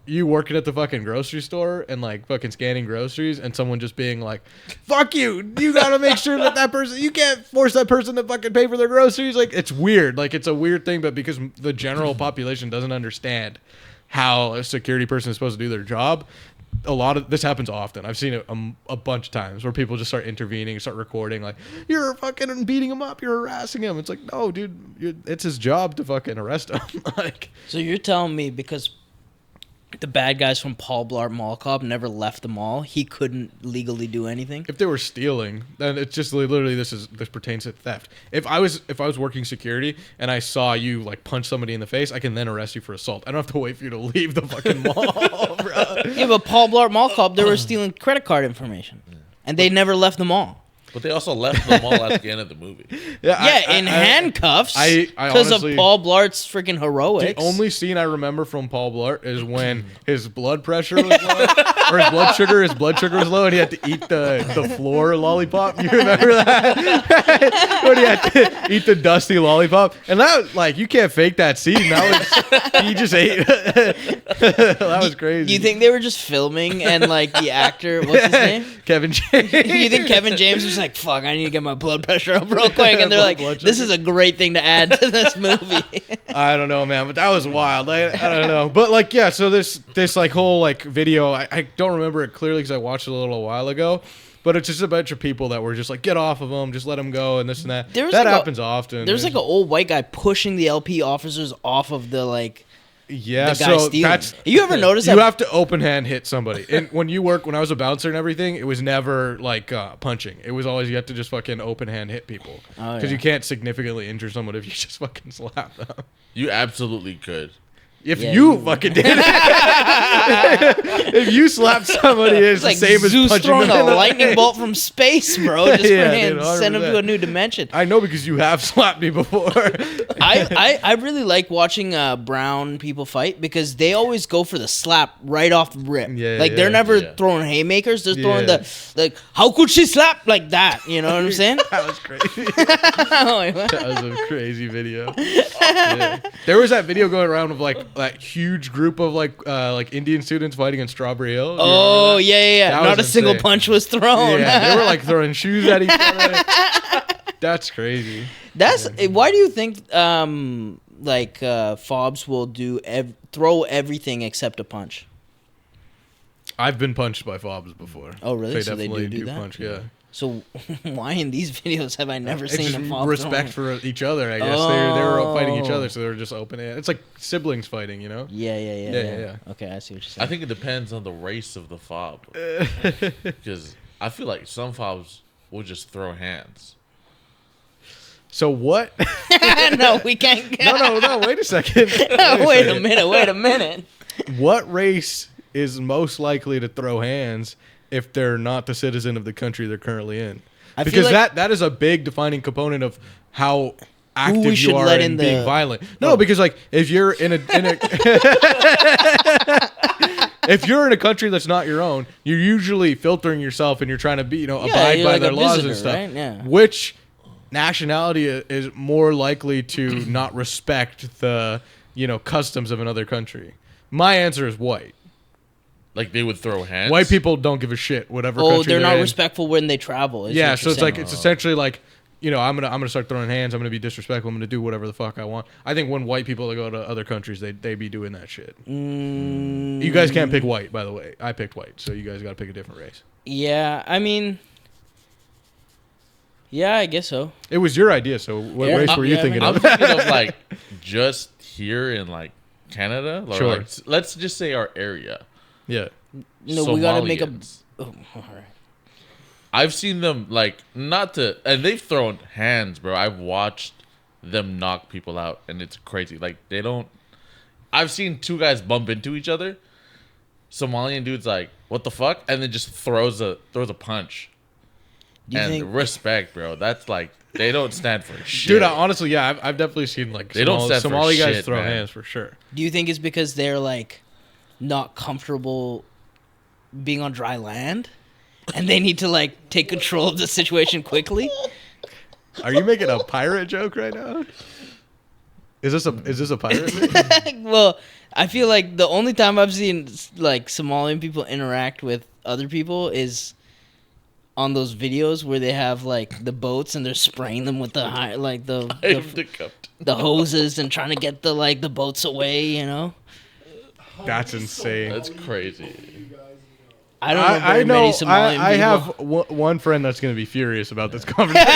you working at the fucking grocery store and like fucking scanning groceries and someone just being like, fuck you, you gotta make sure that person, you can't force that person to fucking pay for their groceries. Like, it's weird. Like, it's a weird thing, but because the general population doesn't understand how a security person is supposed to do their job, a lot of this happens often. I've seen it a bunch of times where people just start intervening, start recording, like, you're fucking beating him up, you're harassing him. It's like, no, dude, it's his job to fucking arrest him. Like, so you're telling me because the bad guys from Paul Blart Mall Cop never left the mall, he couldn't legally do anything? If they were stealing, then it's just literally this pertains to theft. If I was working security and I saw you like punch somebody in the face, I can then arrest you for assault. I don't have to wait for you to leave the fucking mall, bro. Yeah, but Paul Blart Mall Cop, they were stealing credit card information, and they never left the mall. But they also left the mall at the end of the movie. Yeah, in handcuffs. Because of Paul Blart's freaking heroics. The only scene I remember from Paul Blart is when his blood pressure was low, or his blood sugar was low, and he had to eat the floor lollipop. You remember that? When he had to eat the dusty lollipop, and that, like, you can't fake that scene. He just ate. That was crazy. Do you think they were just filming and like the actor, what's his name? Kevin James. You think Kevin James was like, fuck, I need to get my blood pressure up real quick, and they're like, this is a great thing to add to this movie. I don't know, man, but that was wild. I don't know, but like, yeah. So this like whole like video, I don't remember it clearly because I watched it a little while ago. But it's just a bunch of people that were just like, get off of them, just let them go, and this and that. That happens often. There's like an old white guy pushing the LP officers off of the like. Yeah, the guy so stealing. that's. You ever notice that? You have to open hand hit somebody. And when I was a bouncer and everything, it was never like punching. It was always you have to just fucking open hand hit people because you can't significantly injure someone if you just fucking slap them. You absolutely could. If you fucking did it. If you slapped somebody, it's like the same Zeus as punching throwing them. a lightning bolt from space, bro. Just dude, send him 100%. to a new dimension. I know because you have slapped me before. I really like watching brown people fight because they always go for the slap right off the rip. They're never throwing haymakers. They're throwing the like, how could she slap like that? You know what I'm saying? That was crazy. That was a crazy video. Yeah. There was that video going around of like that huge group of like Indian students fighting in Strawberry Hill. Oh yeah. Not a single punch was thrown. Yeah, they were like throwing shoes at each other. That's crazy. Why do you think fobs will throw everything except a punch? I've been punched by fobs before. Oh really? They so they definitely do that? punch, yeah. So why in these videos have I never seen a fob respect for each other, I guess. They were fighting each other, so they were just open. It's like siblings fighting, you know? Yeah. Okay, I see what you're saying. I think it depends on the race of the fob. Because I feel like some fobs will just throw hands. So what? No, we can't. No, wait a second. Wait a minute. What race is most likely to throw hands if they're not the citizen of the country they're currently in? Because that is a big defining component of how active you are in being violent. No, because like if you're in a if you're in a country that's not your own, you're usually filtering yourself and you're trying to be, abide by their laws and stuff. Right? Yeah. Which nationality is more likely to not respect the, customs of another country? My answer is white. Like they would throw hands. White people don't give a shit. Whatever. Oh, country they're not in. respectful when they travel. Is Yeah, what so you're it's saying. like it's essentially like, you know, I'm gonna start throwing hands. I'm gonna be disrespectful. I'm gonna do whatever the fuck I want. I think when white people go to other countries, they be doing that shit. You guys can't pick white, by the way. I picked white, so you guys got to pick a different race. Yeah, I mean, yeah, I guess so. It was your idea, so what Yeah. race were you Yeah, thinking I'm of? thinking of like just here in like Canada. Or Sure. like, let's just say our area. Yeah. No, we gotta make a. Somalians. Oh, all right. I've seen them like not to, and they've thrown hands, bro. I've watched them knock people out, and it's crazy. Like they don't. I've seen two guys bump into each other. Somalian dude's like, "What the fuck?" and then just throws a punch. Do you And think? respect, bro. That's like they don't stand for shit. Dude, honestly, yeah, I've definitely seen like They don't stand for Somali guys shit, throw man. hands for sure. Do you think it's because they're like not comfortable being on dry land, and they need to like take control of the situation quickly? Are you making a pirate joke right now? Is this a pirate thing? Well, I feel like the only time I've seen like Somalian people interact with other people is on those videos where they have like the boats and they're spraying them with the the hoses and trying to get the boats away, you know? That's insane. That's crazy. I don't know very many Somalian people. I have one friend that's going to be furious about this conversation.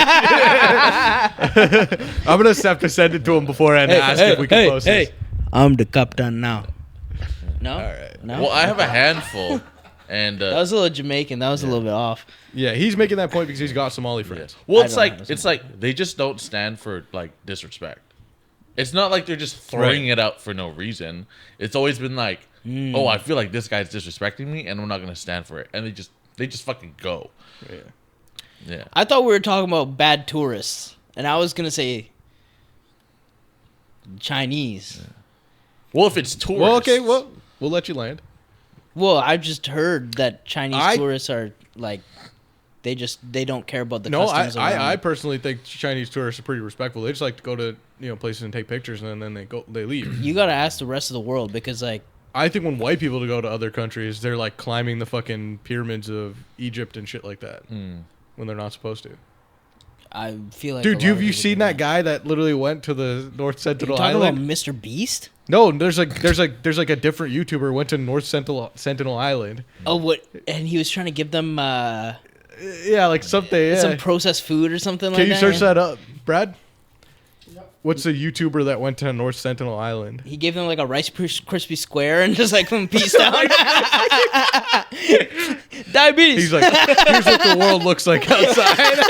I'm going to have to send it to him beforehand and ask if we can post this. I'm the captain now. No? All right. No? Well, I have a handful, and That was a little Jamaican. That was a little bit off. Yeah, he's making that point because he's got Somali friends. well, I it's don't like know. it's like they just don't stand for like disrespect. It's not like they're just throwing it out for no reason. It's always been like, oh, I feel like this guy's disrespecting me, and I'm not gonna stand for it. And they just fucking go. Yeah. Yeah. I thought we were talking about bad tourists, and I was gonna say Chinese. Well, if it's tourists. Well, okay, well, we'll let you land. Well, I just heard that Chinese I- tourists are like, they don't care about the No, customs. I around. personally think Chinese tourists are pretty respectful. They just like to go to places and take pictures, and then they leave. You gotta ask the rest of the world because like, I think when white people go to other countries, they're like climbing the fucking pyramids of Egypt and shit like that when they're not supposed to. I feel like. Dude, a lot have of you people seen do that guy that literally went to the North You Sentinel talking about Island? Mr. Beast? No, there's like a different YouTuber went to North Sentinel Island. Oh, what? And he was trying to give them Yeah, like something. Yeah. some processed food or something like Can that. you search that up, Brad? Yep. What's the YouTuber that went to North Sentinel Island? He gave them like a Rice Krispie square and just like them pieced out. Diabetes. He's like, here's what the world looks like outside.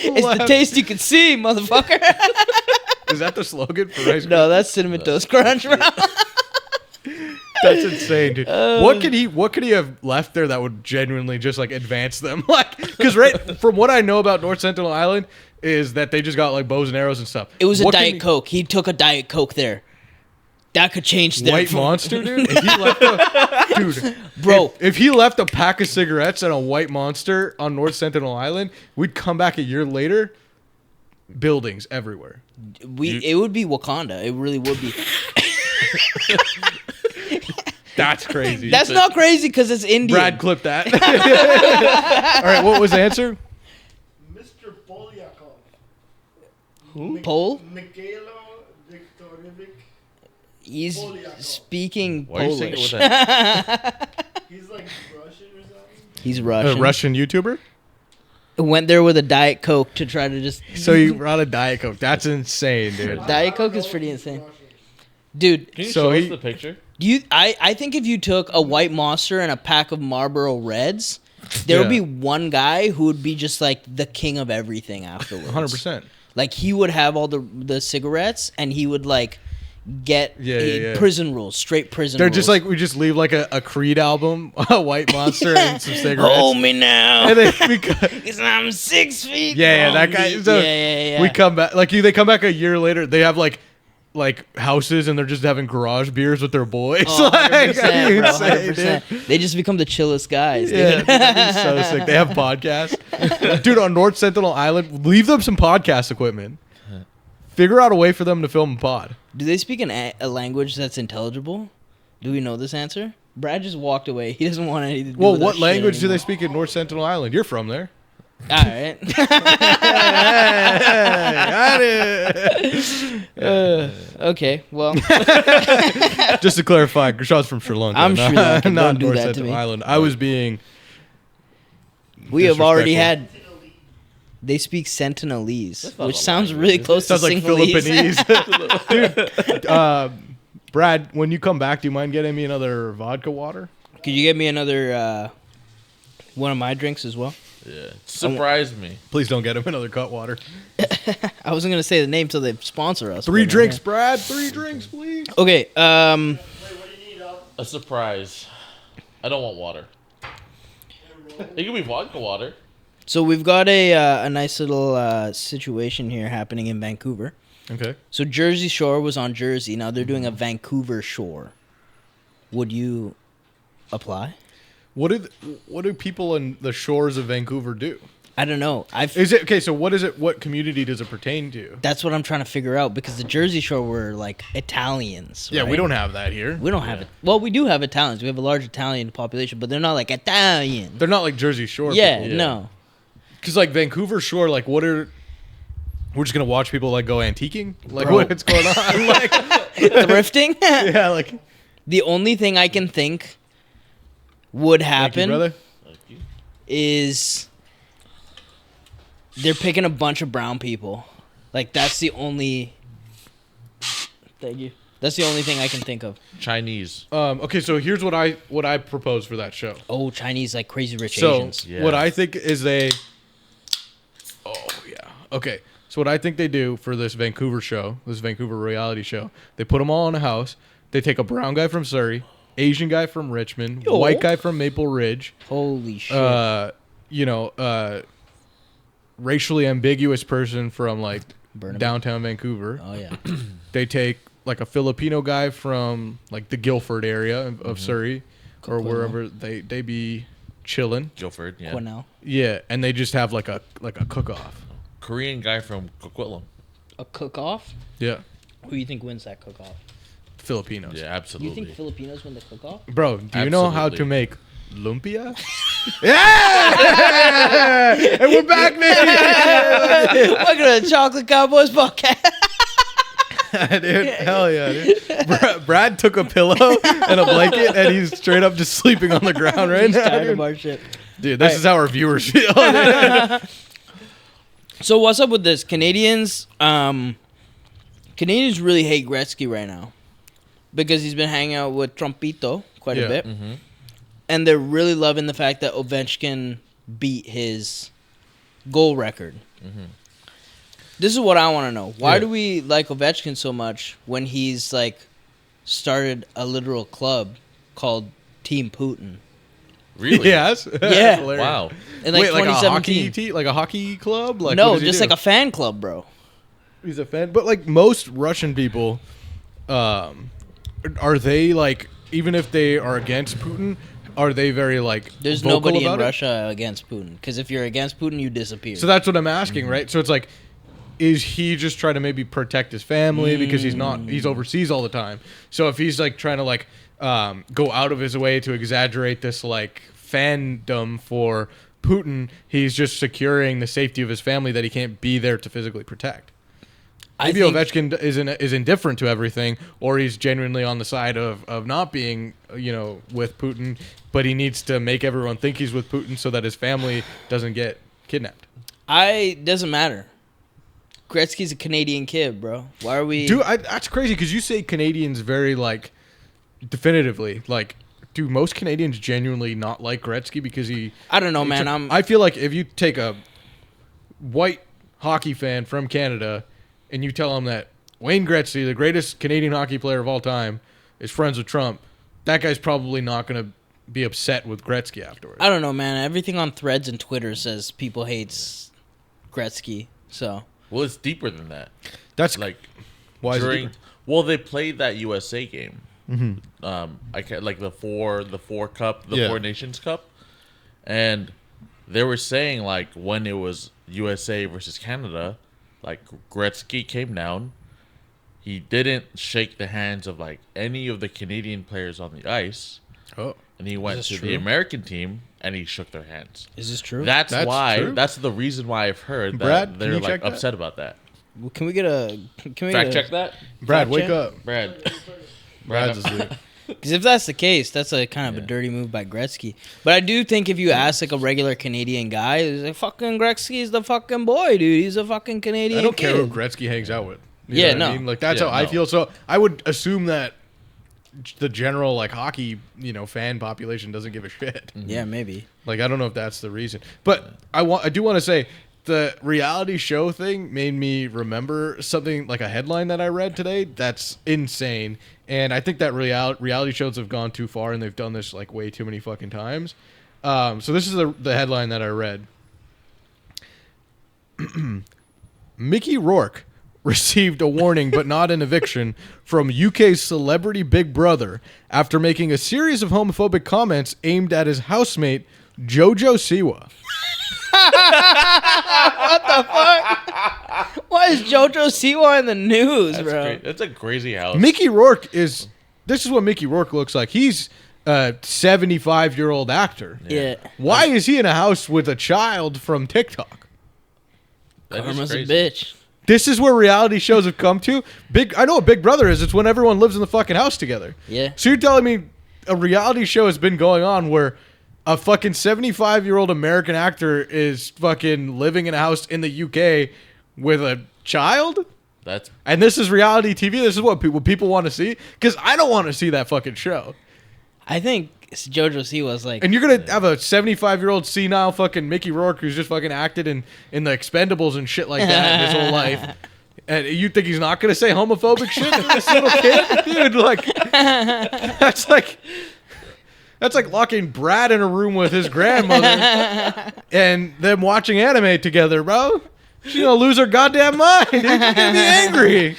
It's the taste you can see, motherfucker. Is that the slogan for Rice? No, that's Cinnamon Toast Crunch, bro. That's insane, dude. What could he have left there that would genuinely just like advance them? Like, because right from what I know about North Sentinel Island is that they just got like bows and arrows and stuff. It was a What can Diet Coke. He took a Diet Coke there. That could change their White Monster, dude. If he left dude, Bro. if he left a pack of cigarettes and a White Monster on North Sentinel Island, we'd come back a year later. Buildings everywhere. It would be Wakanda. It really would be. That's crazy. That's not crazy because it's Indian. Brad, clip that. All right, what was the answer? Mr. Polyakov. Pole? Mikhailo Viktorovic. He's Polyakov. speaking Why are you saying it Polish. with that? He's like Russian or something. He's A Russian. Russian YouTuber? Went there with a Diet Coke to try to just. So you brought a Diet Coke. That's insane, dude. Diet Coke is pretty insane. Dude, Can you So show he- us the picture? I think if you took a White Monster and a pack of Marlboro Reds, there would Yeah. be one guy who would be just like the king of everything afterwards. 100%. Like he would have all the cigarettes and he would like get Yeah. prison rules, straight prison They're rules. just like, we just leave like a Creed album, a White Monster, and some cigarettes. hold me now. And then we co- Because I'm 6 feet. yeah, from that guy. you. So yeah. we come back, like they come back a year later. They have like houses, and they're just having garage beers with their boys. Oh, 100%, That'd be bro, insane, 100%. dude. They just become the chillest guys. Yeah, Dude. that'd be so sick. They have podcasts, dude. On North Sentinel Island, leave them some podcast equipment. Figure out a way for them to film a pod. Do they speak a language that's intelligible? Do we know this answer? Brad just walked away. He doesn't want anything to do Well, with what our language shit do they anymore. speak in North Sentinel Island? You're from there. All right. Okay. Well, Just to clarify, Grishad's from Sri Lanka. I'm Sri Lankan. Not Don't do North that to Sentinel me. Island. I was being. we have already had. Sentinel-y. They speak Sentinelese, not which a sounds language. really close Sounds to like Sinhalese. Philippines. Dude, Brad, when you come back, do you mind getting me another vodka water? Could you get me another one of my drinks as well? Yeah. Surprise me. Please don't get him another cut water. I wasn't gonna say the name till they sponsor us. Three but, drinks, Brad. 3 drinks, please. Okay. Wait, what do you need, Al? A surprise. I don't want water. It could be vodka water. So we've got a nice little situation here happening in Vancouver. Okay. So Jersey Shore was on Jersey. Now they're doing a Vancouver Shore. Would you apply? What do people in the shores of Vancouver do? I don't know. Is it okay? So what is it? What community does it pertain to? That's what I'm trying to figure out because the Jersey Shore were like Italians. Yeah, we right? don't have that here. We don't have it. Well, we do have Italians. We have a large Italian population, but they're not like Italian. They're not like Jersey Shore. Yeah, people. no. Because like Vancouver Shore, like what are? We're just gonna watch people like go antiquing. Like Bro. what's going on? Like Thrifting? yeah, like The only thing I can think would thank you, happen brother. is they're picking a bunch of brown people. Like that's the only. Thank you. That's the only thing I can think of. Chinese. Okay, so here's what I propose for that show. Oh, Chinese like crazy rich So Asians. Yeah. what I think is they. Oh yeah. Okay. So what I think they do for this Vancouver show, this Vancouver reality show, they put them all in a house. They take a brown guy from Surrey, Asian guy from Richmond, Yo. white guy from Maple Ridge, Holy shit. Racially ambiguous person from like Burnaby? downtown Vancouver. Oh yeah. They take like a Filipino guy from like the Guildford area of Surrey or Coquitlam. wherever they be chilling. Guilford, yeah. Cornell. Yeah, and they just have like a cook off. Korean guy from Coquitlam. A cook off? Yeah, Who do you think wins that cook off? Filipinos. Yeah, You absolutely. think Filipinos win the cook off? Bro, do you know how to Absolutely. make lumpia? Yeah! And we're back, baby! Welcome to the Chocolate Cowboys podcast. Dude, hell yeah, dude. Brad took a pillow and a blanket, and he's straight up just sleeping on the ground right He's now. tired of Dude, our shit. Dude, this is how our viewers feel. So what's up with this? Canadians really hate Gretzky right now because he's been hanging out with Trumpito quite Yeah. a bit. Mm-hmm. And they're really loving the fact that Ovechkin beat his goal record. Mm-hmm. This is what I want to know. Why Yeah. do we like Ovechkin so much when he's like started a literal club called Team Putin? Really? Yes. Yeah. Hilarious. Wow. In like Wait, like a 2017. hockey team, like a hockey club? Like No, what does he just do? like a fan club, bro. He's a fan, but like most Russian people, are they like even if they are against Putin, are they very like There's vocal nobody in about it? Russia against Putin. Because if you're against Putin, you disappear. So that's what I'm asking, right? So it's like, is he just trying to maybe protect his family because he's overseas all the time? So if he's like trying to like go out of his way to exaggerate this like fandom for Putin, he's just securing the safety of his family that he can't be there to physically protect. Maybe Ovechkin is indifferent to everything, or he's genuinely on the side of not being, with Putin, but he needs to make everyone think he's with Putin so that his family doesn't get kidnapped. Doesn't matter. Gretzky's a Canadian kid, bro. Why are we... Dude, that's crazy because you say Canadians very, like, definitively. Like, do most Canadians genuinely not like Gretzky because he... I don't know, man. I feel like if you take a white hockey fan from Canada and you tell him that Wayne Gretzky, the greatest Canadian hockey player of all time, is friends with Trump, that guy's probably not going to be upset with Gretzky afterwards. I don't know, man. Everything on Threads and Twitter says people hates Gretzky, so... Well, it's deeper than that. That's Like why is it during. different? Well, they played that USA game. Mm-hmm. I can't like the four cup, the Yeah. Four Nations Cup, and they were saying like when it was USA versus Canada, like Gretzky came down. He didn't shake the hands of like any of the Canadian players on the ice, Oh, and he went this to true? the American team and he shook their hands. Is this true? That's That's true? That's the reason why I've heard that Brad, can they're you like check that? upset about that. Can we get a Fact check that, Brad, Fact wake check? up. Brad. Brad's asleep. Because if that's the case, that's a kind of a Yeah. dirty move by Gretzky. But I do think if you ask like a regular Canadian guy, he's like, fucking Gretzky's the fucking boy, dude. He's a fucking Canadian I don't care who kid. Gretzky hangs out with. Yeah, know what no. I mean? Like that's Yeah, how I no. feel. So I would assume that the general like hockey, fan population doesn't give a shit. Yeah, maybe. Like I don't know if that's the reason, but I do want to say the reality show thing made me remember something like a headline that I read today. That's insane, and I think that reality shows have gone too far, and they've done this like way too many fucking times. So this is the headline that I read. Mickey Rourke received a warning but not an eviction from UK's celebrity Big Brother after making a series of homophobic comments aimed at his housemate Jojo Siwa. Why is JoJo Siwa in the news, That's bro? great. That's a crazy house. Mickey Rourke this is what Mickey Rourke looks like. He's a 75-year-old actor. Yeah. Why is he in a house with a child from TikTok? That is Karma's a crazy. bitch. This is where reality shows have come to. I know what Big Brother is. It's when everyone lives in the fucking house together. Yeah. So you're telling me a reality show has been going on where a fucking 75-year-old American actor is fucking living in a house in the UK with a child? That's And this is reality TV? This is what people want to see? Because I don't want to see that fucking show. I think JoJo Siwa's like. And you're going to have a 75-year-old senile fucking Mickey Rourke who's just fucking acted in the Expendables and shit like that his whole life. And you think he's not going to say homophobic shit to this little kid? Dude, like, that's like locking Brad in a room with his grandmother and them watching anime together, bro. She's going to lose her goddamn mind. Dude. She's going to be angry.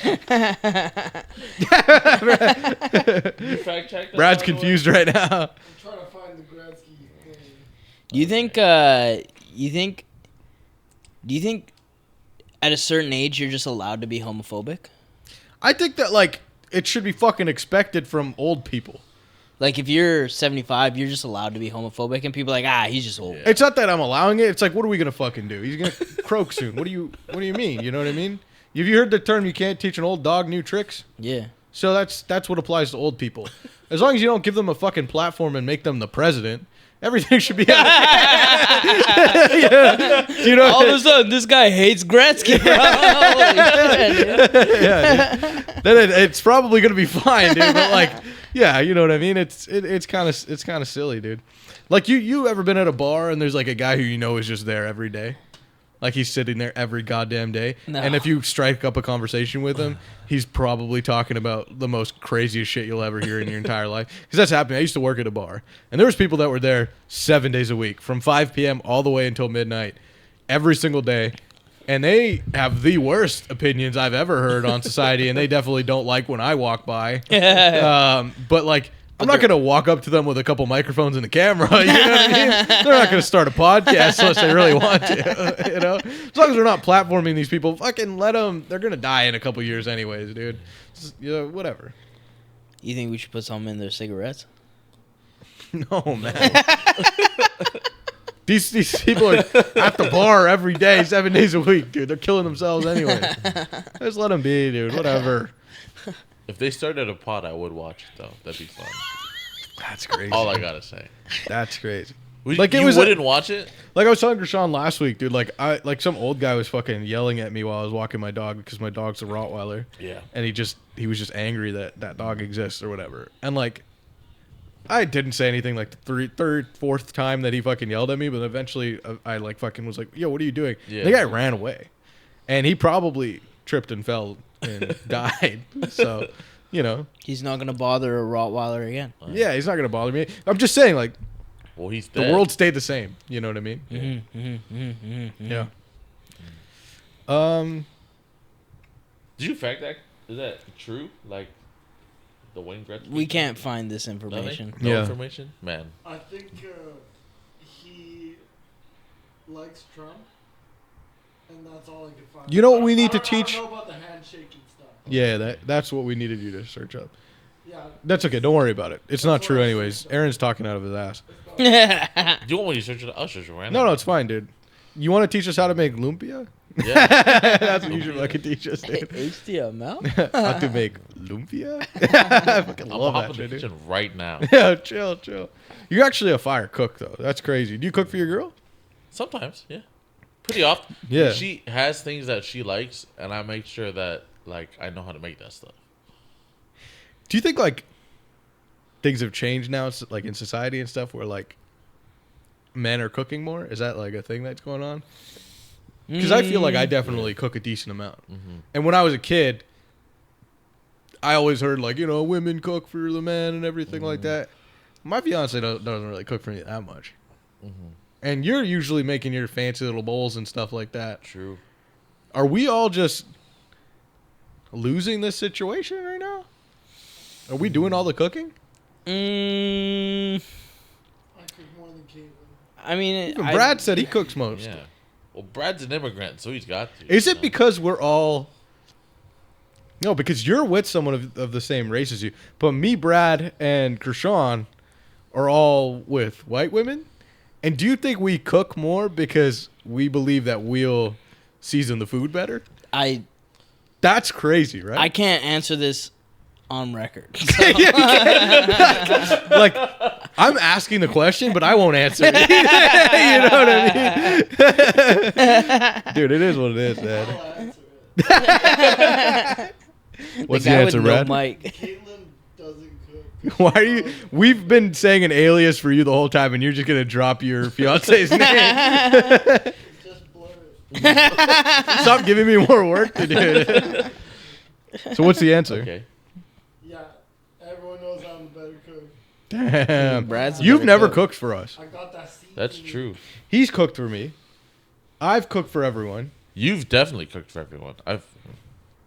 you fact check that, Brad's by the way? confused right now. I'm trying to find the Gretzky thing. Do you think? Do you think at a certain age you're just allowed to be homophobic? I think that, like, it should be fucking expected from old people. Like if you're 75, you're just allowed to be homophobic, and people are like, he's just old. Yeah. It's not that I'm allowing it. It's like, what are we gonna fucking do? He's gonna croak soon. What do you mean? You know what I mean? Have you heard the term? You can't teach an old dog new tricks. Yeah. So that's what applies to old people. As long as you don't give them a fucking platform and make them the president, everything should be. Yeah. You know. All of a sudden, this guy hates Gretzky, bro. Holy shit, dude. Yeah, dude. Then it's probably gonna be fine, dude. But like, yeah, you know what I mean. It's kind of silly, dude. Like you ever been at a bar and there's like a guy who you know is just there every day, like he's sitting there every goddamn day, No. and if you strike up a conversation with him, he's probably talking about the most craziest shit you'll ever hear in your entire life. Because that's happening. I used to work at a bar, and there was people that were there 7 days a week, from 5 p.m. all the way until midnight, every single day. And they have the worst opinions I've ever heard on society, and they definitely don't like when I walk by. But like, I'm not gonna walk up to them with a couple microphones and a camera. You know what I mean? They're not gonna start a podcast unless they really want to. You know, as long as they're not platforming these people, fucking let them. They're gonna die in a couple years anyways, dude. Whatever. You think we should put something in their cigarettes? No, man. These people are at the bar every day, 7 days a week, dude. They're killing themselves anyway. Just let them be, dude. Whatever. If they started a pod, I would watch it though. That'd be fun. That's crazy. All I gotta say. That's crazy. Like you wouldn't watch it? Like I was telling Rashawn last week, dude. Like some old guy was fucking yelling at me while I was walking my dog because my dog's a Rottweiler. Yeah. And he was just angry that dog exists or whatever. And like, I didn't say anything like the third, fourth time that he fucking yelled at me, but eventually I like fucking was like, yo, what are you doing? Yeah. The guy ran away, and he probably tripped and fell and died. So, you know, He's not gonna bother a Rottweiler again. yeah, he's not gonna bother me. I'm just saying, like, Well, he's the dead. world stayed the same. You know what I mean? Yeah. Did you fact that? Is that true? Like the Wayne Gretzky? We can't find this Nothing? information. No Yeah. information? Man. I think he likes Trump, and that's all I could find. You know what we need to I don't teach? know about the handshaking stuff. Yeah, that's what we needed you to search up. Yeah. That's okay. Don't worry about it. It's not true anyways. Aaron's talking out of his ass. Do you want me to search it? I'll search it right now. No, it's fine, dude. You want to teach us how to make lumpia? Yeah. That's what you should fucking teach us, dude. HTML? How to make lumpia? I fucking I'm love hopping that in the shit, dude. kitchen right now. Yeah, chill. You're actually a fire cook, though. That's crazy. Do you cook for your girl? Sometimes, yeah. Pretty often. Yeah. She has things that she likes, and I make sure that like I know how to make that stuff. Do you think like things have changed now, like in society and stuff, where like men are cooking more? Is that like a thing that's going on? Because I feel like I definitely cook a decent amount. Mm-hmm. And when I was a kid, I always heard like, you know, women cook for the men and everything like that. My fiance doesn't really cook for me that much. Mm-hmm. And you're usually making your fancy little bowls and stuff like that. True. Are we all just losing this situation right now? Are we doing all the cooking? Mm, I cook more than Caitlin. I mean, Even Brad said he cooks most. Yeah. Well, Brad's an immigrant, so he's got to. Is you it know? because we're all... No, because you're with someone of the same race as you. But me, Brad, and Kershawn are all with white women. And do you think we cook more because we believe that we'll season the food better? That's crazy, right? I can't answer this on record. Like, I'm asking the question, but I won't answer it. You know what I mean? Dude, it is what it is, man. I'll answer it. What's the the guy answer, with no Brad? mic. Caitlin doesn't cook. Why are you... We've been saying an alias for you the whole time, and you're just going to drop your fiance's name. Just blur it. Stop giving me more work to do. So what's the answer? Okay. Yeah, everyone knows I'm the better cook. Damn. Brad's a You've better never cook. cooked for us. I got that seasoning. That's true. He's cooked for me. I've cooked for everyone. You've definitely cooked for everyone. I've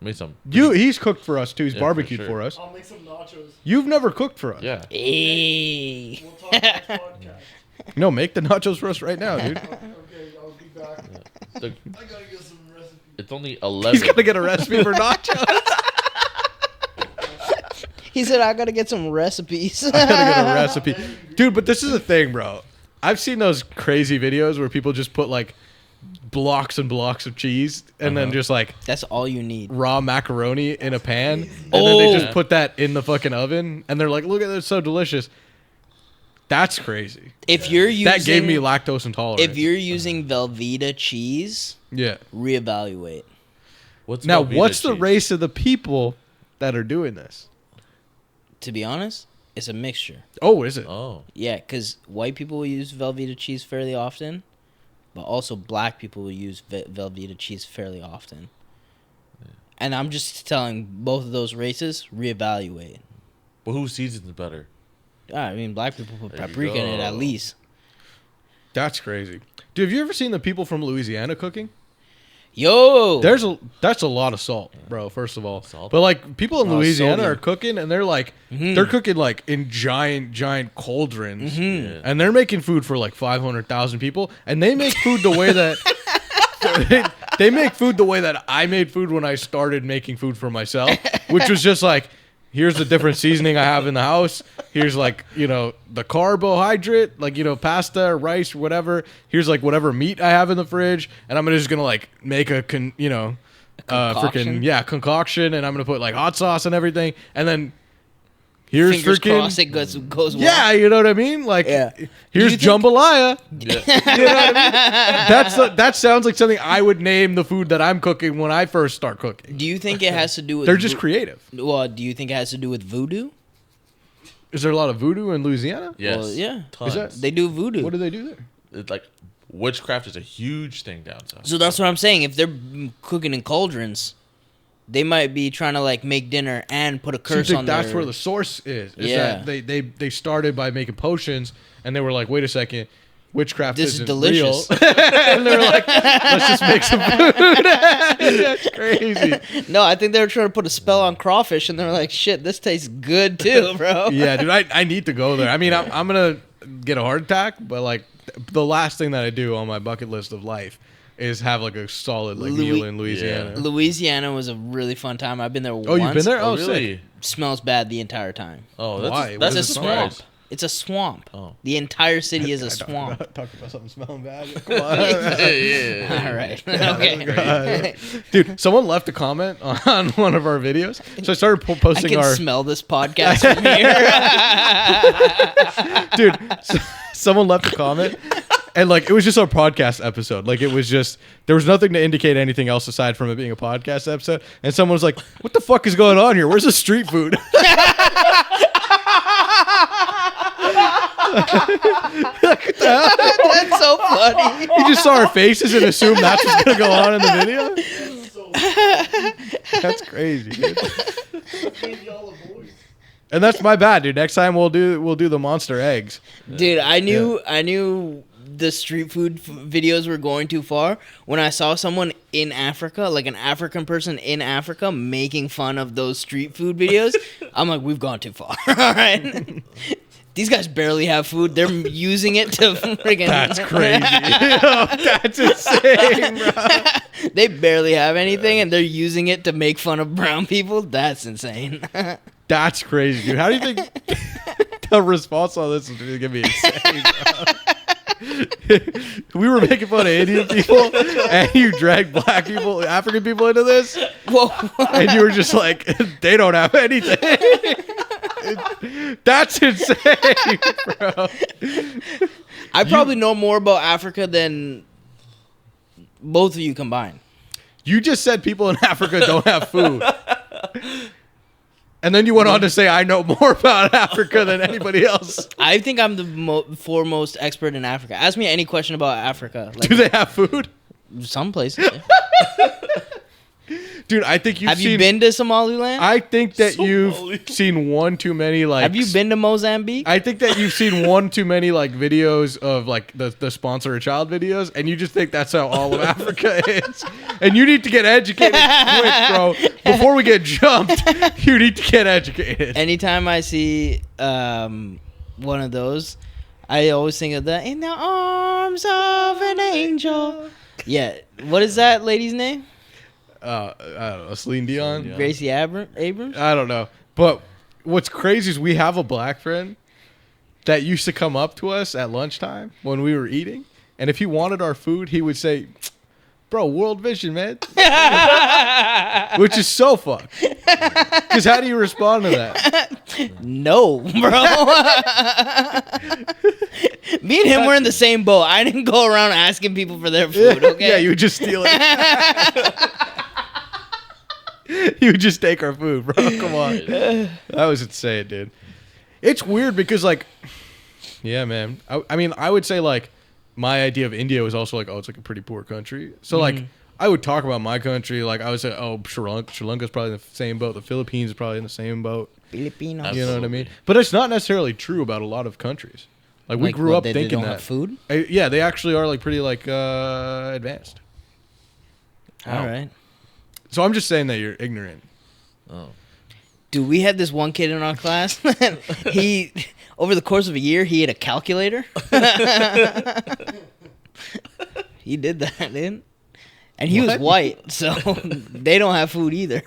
made some. He's cooked for us too. He's Yeah, for barbecued sure. for us. I'll make some nachos. You've never cooked for us. Yeah. Hey. We'll talk next podcast. No, make the nachos for us right now, dude. Okay, I'll be back. The- I gotta get some recipes. it's only 11. He's gonna get a recipe for nachos. He said, I gotta get some recipes. I gotta get a recipe, dude. But this is the thing, bro. I've seen those crazy videos where people just put like blocks and blocks of cheese and then just like That's all you need. raw macaroni in a pan, and then they just Oh. put that in the fucking oven, and they're like, "Look at this, so delicious." That's crazy. If you're using That gave me lactose intolerance. if you're using Velveeta cheese, Yeah. reevaluate. What's Now, Velveeta what's the cheese? race of the people that are doing this? To be honest, it's a mixture. Oh, is it? Oh. Yeah, because white people will use Velveeta cheese fairly often, but also black people will use Velveeta cheese fairly often. And I'm just telling both of those races, reevaluate. But who seasons better? I mean, black people put There you paprika in it at go. least. That's crazy. Dude, have you ever seen the people from Louisiana cooking? Yo! That's a lot of salt, bro, first of all. Salt? But like people in Louisiana sodium. are cooking and they're like they're cooking like in giant cauldrons. Yeah. And they're making food for like 500,000 people, and they make food the way that they make food the way that I made food when I started making food for myself, which was just like, here's the different seasoning I have in the house. Here's like, you know, the carbohydrate, like, you know, pasta, rice, whatever. Here's like whatever meat I have in the fridge, and I'm just gonna like make a concoction? concoction, and I'm gonna put like hot sauce and everything, and then here's Fingers freaking crossed it goes well. yeah, you know what I mean? Like, Yeah. here's Do you think- jambalaya. Yeah. You know what I mean? That sounds like something I would name the food that I'm cooking when I first start cooking. Do you think it has to do with... They're just creative. Well, do you think it has to do with voodoo? Is there a lot of voodoo in Louisiana? Yes. Well, yeah. Tons. Is that- They do voodoo. What do they do there? It's like witchcraft is a huge thing down south. So that's what I'm saying. If they're cooking in cauldrons, they might be trying to like make dinner and put a So you curse think on that's their... where the source is? Yeah. That they started by making potions, and they were like, wait a second, witchcraft This is isn't delicious. real. And they were like, let's just make some food. That's crazy. No, I think they were trying to put a spell on crawfish, and they're like, shit, this tastes good too, bro. Yeah, dude, I need to go there. I mean, I'm gonna get a heart attack, but like the last thing that I do on my bucket list of life is have like a solid like meal in Louisiana. Yeah. Louisiana was a really fun time. I've been there once. Oh, you've been there? Oh, really? sick. Smells bad the entire time. Oh, that's Why? That's What It's is a it swamp. surprise. It's a swamp. Oh. The entire city is a swamp. Talk about something smelling bad. Come on. Yeah. All right. Okay. Dude, someone left a comment on one of our videos, so I started I posting can our. smell this podcast from here. Dude, someone left a comment, and like it was just our podcast episode. Like it was just there was nothing to indicate anything else aside from it being a podcast episode. And someone was like, "What the fuck is going on here? Where's the street food?" That's so funny. You just saw our faces and assumed that's what's gonna go on in the video. That's crazy, dude. And that's my bad, dude. Next time we'll do the monster eggs. Dude, I knew the street food videos were going too far when I saw someone in Africa, like an African person in Africa, making fun of those street food videos. I'm like, we've gone too far. All right. These guys barely have food. They're using it to friggin' That's crazy. That's insane, bro. They barely have anything, and they're using it to make fun of brown people. That's insane. That's crazy, dude. How do you think the response on this is going to be insane, bro? We were making fun of Indian people, and you dragged black people, African people into this, Whoa. and you were just like, they don't have anything. That's insane, bro. I probably know more about Africa than both of you combined. You just said people in Africa don't have food. And then you went on to say, I know more about Africa than anybody else. I think I'm the foremost expert in Africa. Ask me any question about Africa. Like, Do they have food? some places. Dude, I think Have you been to Somaliland? I think that you've seen one too many, like... Have you been to Mozambique? I think that you've seen one too many, like, videos of, like, the sponsor a child videos, and you just think that's how all of Africa is. And you need to get educated quick, bro. Before we get jumped, you need to get educated. Anytime I see one of those, I always think of the "In the Arms of an Angel." Yeah. What is that lady's name? I don't know, Celine Dion? Yeah. Gracie Abrams? I don't know. But what's crazy is we have a black friend that used to come up to us at lunchtime when we were eating. And if he wanted our food, he would say, bro, World Vision, man. Which is so fucked. Because how do you respond to that? No, bro. Me and him were in the same boat. I didn't go around asking people for their food, okay? Yeah, you would just steal it. You would just take our food, bro. Come on. That was insane, dude. It's weird because, like, yeah, man. I mean, I would say, like, my idea of India was also like, oh, it's like a pretty poor country. So, like, I would talk about my country. Like, I would say, oh, Sri Lanka's probably in the same boat. The Philippines is probably in the same boat. Filipinos. You know what I mean? But it's not necessarily true about a lot of countries. Like, we grew up they thinking don't that. have food? Yeah, they actually are, like, pretty, like, advanced. All right. So I'm just saying that you're ignorant. Oh. Dude, we had this one kid in our class. He, over the course of a year, he had a calculator. He did that, dude. And he was white, so they don't have food either.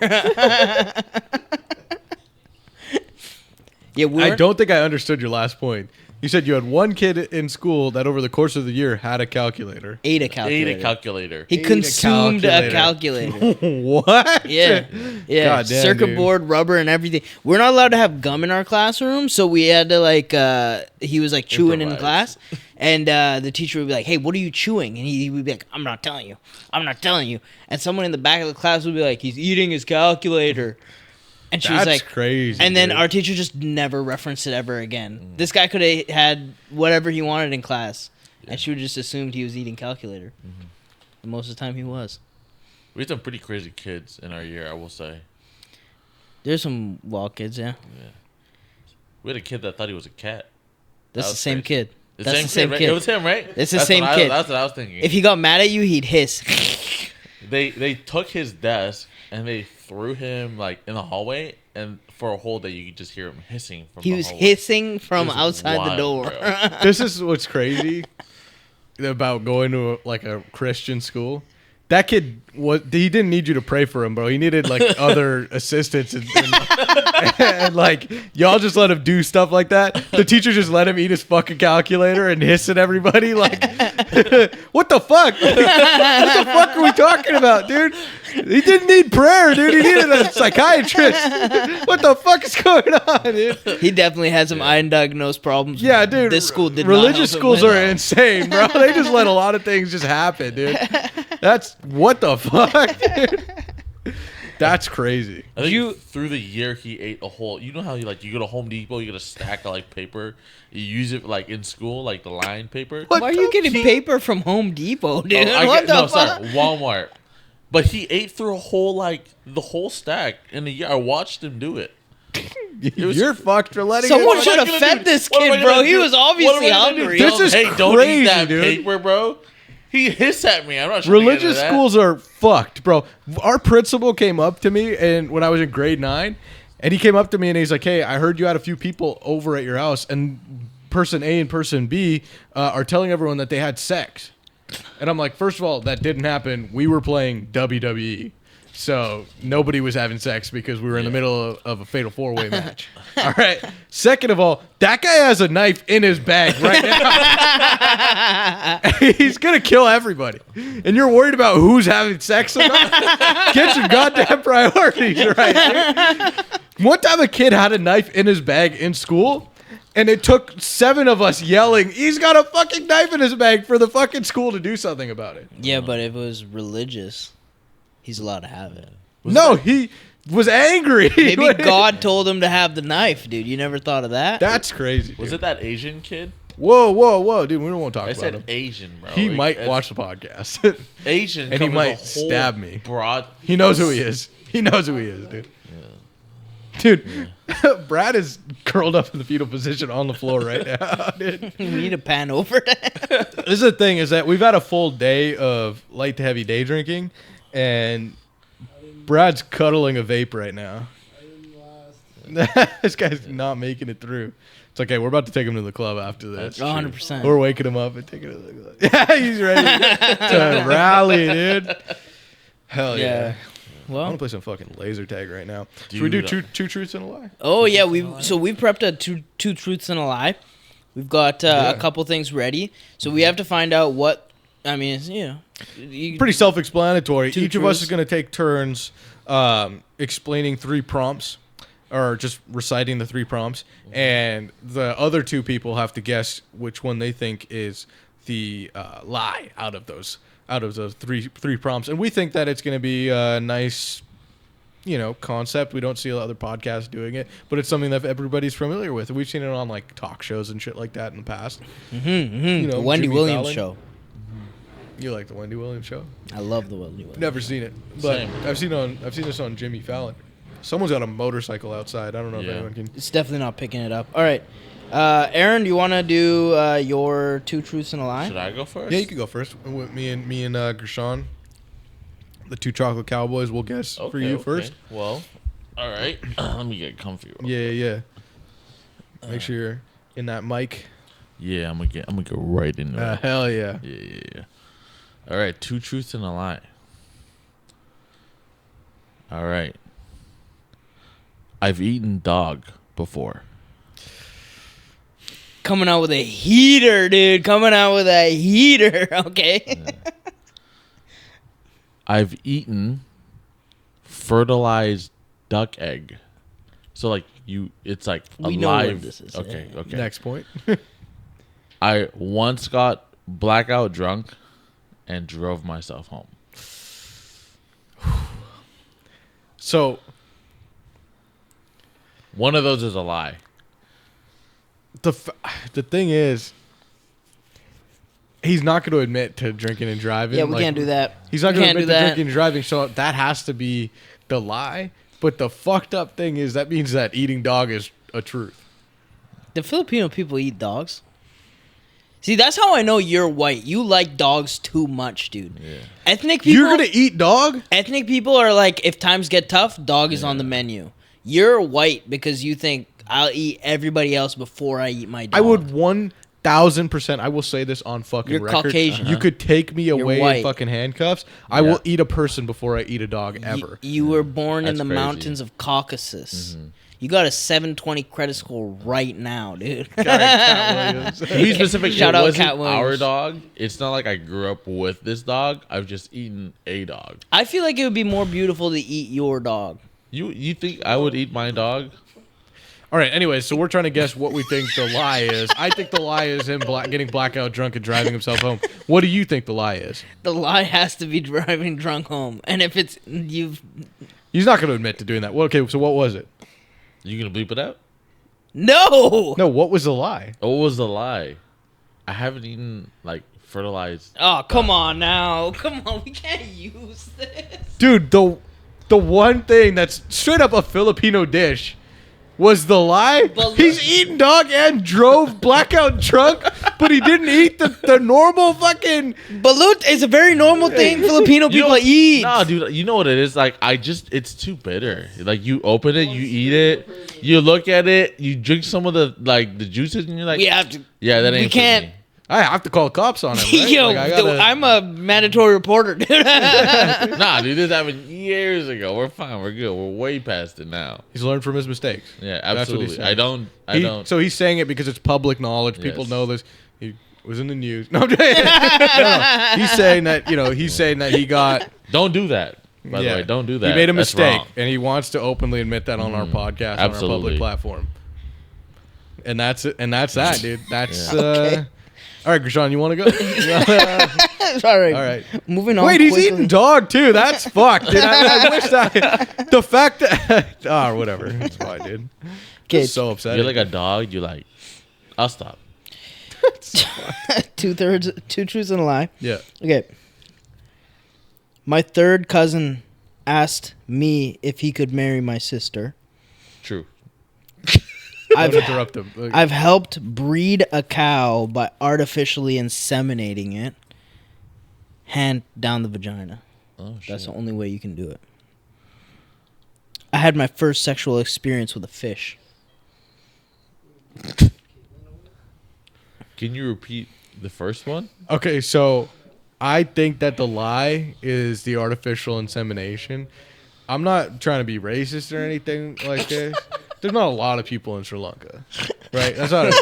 Yeah, I don't think I understood your last point. You said you had one kid in school that over the course of the year had a calculator. Ate a calculator. Ate a calculator. He consumed a calculator. What? Yeah. Yeah. Goddamn, Circuit dude. board, rubber, and everything. We're not allowed to have gum in our classroom, so we had to, like, he was, like, chewing in Improvise. class. And the teacher would be like, hey, what are you chewing? And he would be like, I'm not telling you. I'm not telling you. And someone in the back of the class would be like, he's eating his calculator. And she was That's like, crazy. and then dude. our teacher just never referenced it ever again. This guy could have had whatever he wanted in class. And she would just assumed he was eating calculator. And most of the time he was. We had some pretty crazy kids in our year, I will say. There's some wild kids, yeah. We had a kid that thought he was a cat. That's That the was same crazy. kid. The That's same the same right? kid. It was him, right? It's the That's same what kid. That's what I was thinking. If he got mad at you, he'd hiss. They took his desk and they threw him like in the hallway, and for a whole day you could just hear him hissing from He the was hallway. hissing from It was outside the wild, door. bro. This is what's crazy. about going to a Christian school. That kid he didn't need you to pray for him, bro. He needed like other assistants and like y'all just let him do stuff like that. The teacher just let him eat his fucking calculator and hiss at everybody like, what the fuck? What the fuck are we talking about, dude? He didn't need prayer, dude. He needed a psychiatrist. What the fuck is going on, dude? He definitely had some undiagnosed problems. Yeah, dude. This school did religious not help schools are insane, bro. They just let a lot of things just happen, dude. That's what the fuck, dude. That's crazy. I think through the year he ate a whole. You know how you go to Home Depot, you get a stack of like paper. You use it like in school, like the lined paper. Why are you getting paper from Home Depot, dude? Walmart. But he ate through the whole stack in a year. I watched him do it. You're fucked for letting someone should have fed this kid, bro. He was obviously hungry. This is crazy, don't eat that dude. paper, bro. He hissed at me. I'm not sure. Religious schools are fucked, bro. Our principal came up to me and when I was in grade 9, and he came up to me and he's like, "Hey, I heard you had a few people over at your house, and person A and person B are telling everyone that they had sex." And I'm like, first of all, that didn't happen. We were playing WWE. So nobody was having sex because we were in the middle of a fatal 4-way match. All right. Second of all, that guy has a knife in his bag right now. He's going to kill everybody. And you're worried about who's having sex or not? Get your goddamn priorities right. One time a kid had a knife in his bag in school. And it took 7 of us yelling, "He's got a fucking knife in his bag," for the fucking school to do something about it. Yeah, but if it was religious, he's allowed to have it. He was angry. Maybe God told him to have the knife, dude. You never thought of that? That's crazy. Was it that Asian kid? Whoa, dude. We don't want to talk I about said him. Asian, bro. He might watch the podcast. Asian, and he might stab me. He knows who he is. He knows who he is, dude. Dude, Brad is curled up in the fetal position on the floor right now, dude. We need to pan over that. This is the thing, is that we've had a full day of light to heavy day drinking, and Brad's cuddling a vape right now. This guy's not making it through. It's okay, we're about to take him to the club after this. 100%. We're waking him up and taking him to the club. Yeah, he's ready to rally, dude. Hell yeah. Well, I want to play some fucking laser tag right now. Should we do two truths and a lie? Oh yeah, we prepped a two truths and a lie. We've got a couple things ready, so we have to find out what. I mean, pretty self-explanatory. Each of us truths. is going to take turns explaining 3 prompts, or just reciting the 3 prompts, and the other 2 people have to guess which one they think is the lie out of those three prompts. And we think that it's going to be a nice, concept. We don't see other podcasts doing it, but it's something that everybody's familiar with. We've seen it on like talk shows and shit like that in the past. The Wendy Jimmy Williams Fallon. show. You like the Wendy Williams show? I love the Wendy Williams. Never seen it, but Same. I've seen this on Jimmy Fallon. Someone's got a motorcycle outside. I don't know if anyone can. It's definitely not picking it up. All right. Aron, do you want to do your 2 truths and a lie? Should I go first? Yeah, you can go first. With me and Gershon, the 2 chocolate cowboys. We'll guess for you first. Well, all right. Let me get comfy. Yeah. Make sure you're in that mic. Yeah, I'm gonna go right in there. Hell yeah. Yeah. All right, 2 truths and a lie. All right. I've eaten dog before. Coming out with a heater, dude. Coming out with a heater. Okay. Yeah. I've eaten fertilized duck egg. So it's like We alive. know what this is. Okay. Next point. I once got blackout drunk and drove myself home. So One of those is a lie. the thing is, he's not going to admit to drinking and driving. Yeah, we can't do that. He's not We going to can't admit do to that. drinking and driving, so that has to be the lie. But the fucked up thing is that means that eating dog is a truth. The Filipino people eat dogs. See, that's how I know you're white. You like dogs too much, dude. Yeah. Ethnic people. You're going to eat dog? Ethnic people are like, if times get tough, dog is on the menu. You're white because you think I'll eat everybody else before I eat my dog. I would 1 1,000%. I will say this on fucking You're record. Caucasian. You could take me You're away in white. fucking handcuffs. I will eat a person before I eat a dog ever. You were born in That's the crazy. mountains of Caucasus. You got a 720 credit score right now, dude. To be specific, Shout it out wasn't Cat Williams. our dog. It's not like I grew up with this dog. I've just eaten a dog. I feel like it would be more beautiful to eat your dog. You think I would eat my dog? All right. Anyways, so we're trying to guess what we think the lie is. I think the lie is him getting blackout drunk and driving himself home. What do you think the lie is? The lie has to be driving drunk home. And if it's He's not going to admit to doing that. Well, okay. So what was it? You gonna bleep it out? No! No. What was the lie? What was the lie? I haven't eaten like fertilized. Oh, come on now. Come on, we can't use this. Dude, the one thing that's straight up a Filipino dish was the lie. Balut. He's eating dog and drove blackout drunk, but he didn't eat the normal fucking. Balut is a very normal thing Filipino people eat. Nah, dude. You know what it is? Like it's too bitter. Like you open it, you eat it, you look at it, you drink some of the juices, and you're like, We have to. yeah, that ain't. We for can't. me. I have to call cops on him. Right? Yo, Like, I gotta- I'm a mandatory reporter, dude. Nah, dude. This happened years ago. We're fine. We're good. We're way past it now. He's learned from his mistakes. Yeah, That's what he's absolutely. saying. I don't. So he's saying it because it's public knowledge. People Yes. know this. He was in the news. No, I'm kidding. No. He's saying that he got. Don't do that. By the way, don't do that. He made a That's mistake, wrong. and he wants to openly admit that on our podcast, on our Absolutely. public platform. And that's it. And that's that, dude. That's Okay. all right, Krishan, you want to go? All right. All right. Moving on. Wait, he's quickly. eating dog too. That's fucked, dude. I wish that the fact that whatever. It's fine, dude. Okay, It's so upsetting. You're like a dog. You're like, I'll stop. 2 truths and a lie. yeah. Okay. My third cousin asked me if he could marry my sister. True. I've interrupt him. Like, I've helped breed a cow by artificially inseminating it. Hand down the vagina. Oh shit. That's the only way you can do it. I had my first sexual experience with a fish. Can you repeat the first one? Okay, so I think that the lie is the artificial insemination. I'm not trying to be racist or anything like this. There's not a lot of people in Sri Lanka, right? That's not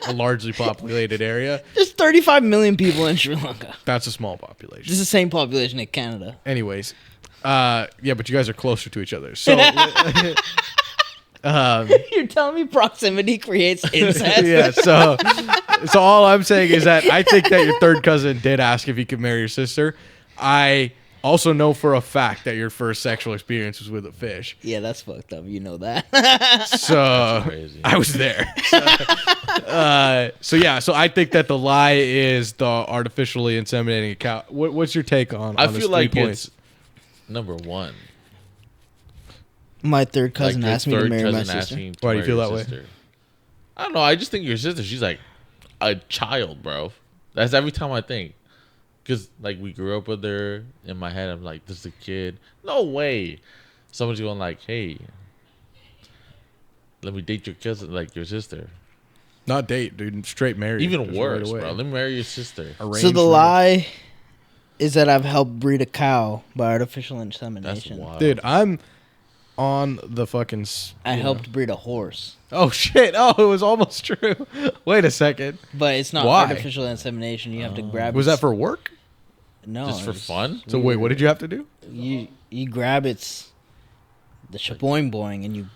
a largely populated area. There's 35 million people in Sri Lanka. That's a small This population. is the same population in Canada. Anyways, yeah, but you guys are closer to each other. So, You're telling me proximity creates incest? yeah, so all I'm saying is that I think that your third cousin did ask if he could marry your sister. I also know for a fact that your first sexual experience was with a fish. Yeah, that's fucked up. You know that. So crazy. I was there. So yeah, so I think that the lie is the artificially inseminating a cow. What's your take on? I this feel 3 like points? it's number one. My third cousin Like your asked me to third marry my cousin sister. asking to Why do you marry feel your that way? sister. I don't know. I just think your sister, she's like a child, bro. That's every time I think. Because, like, we grew up with her. In my head, I'm like, this is a kid. No way. Someone's going like, hey, let me date your cousin, like your sister. Not date, dude. Straight marriage. Even Just worse, right away. bro. Let me marry your sister. Arranged So the marriage. lie is that I've helped breed a cow by artificial That's insemination. wild. Dude, I'm on the fucking. I you know. helped breed a horse, Oh shit! Oh, it was almost true. Wait a second. but it's not Why? artificial insemination. You have to grab. Was its- that for work? no? Just for it's fun? So wait, what did you have to do? You grab its the shaboing boing and you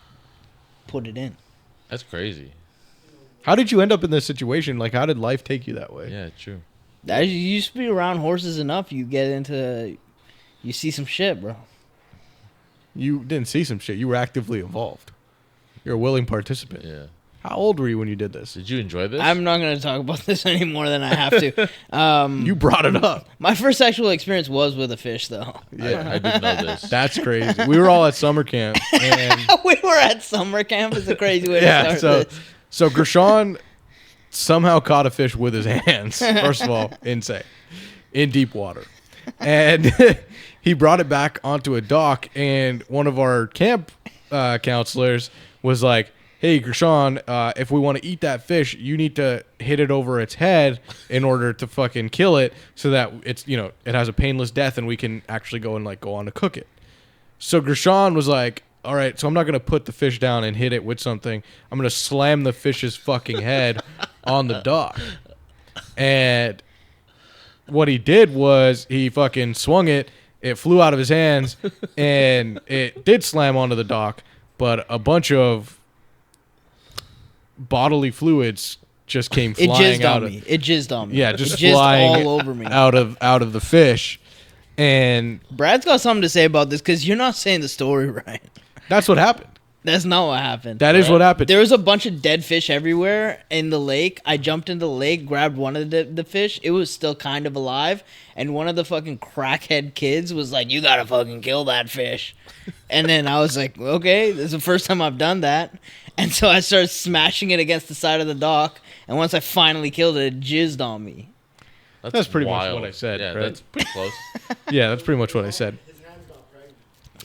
put it in. That's crazy. How did you end up in this situation? Like, how did life take you that way? Yeah, true. You used to be around horses enough. You get into, you see some shit, bro. You didn't see some shit. You were actively involved. You're a willing participant. Yeah. How old were you when you did this? Did you enjoy this? I'm not gonna talk about this any more than I have to. You brought it up. My first sexual experience was with a fish, though. I didn't know this. That's crazy. We were all at summer camp, and We were at summer camp. Is a crazy way to yeah. start this. So Gershon somehow caught a fish with his hands. First of all, insane, in deep water, and he brought it back onto a dock. And one of our camp counselors was like, hey, Gershon, if we want to eat that fish, you need to hit it over its head in order to fucking kill it so that it's, you know, it has a painless death and we can actually go on to cook it. So Gershon was like, all right, so I'm not going to put the fish down and hit it with something. I'm going to slam the fish's fucking head on the dock. And what he did was he fucking swung it. It flew out of his hands, and it did slam onto the dock, but a bunch of bodily fluids just came flying out of me. It jizzed on me. Yeah, just it flying all over me. out of the fish. And Brad's got something to say about this because you're not saying the story right. that's what happened. That's not what happened. That is what happened. There was a bunch of dead fish everywhere in the lake. I jumped into the lake, grabbed one of the fish. It was still kind of alive. And one of the fucking crackhead kids was like, you gotta fucking kill that fish. And then I was like, okay, this is the first time I've done that. And so I started smashing it against the side of the dock. And once I finally killed it, it jizzed on me. That's pretty much what I said. Yeah, right? that's pretty close. Yeah, that's pretty much what I said. His hand got pregnant.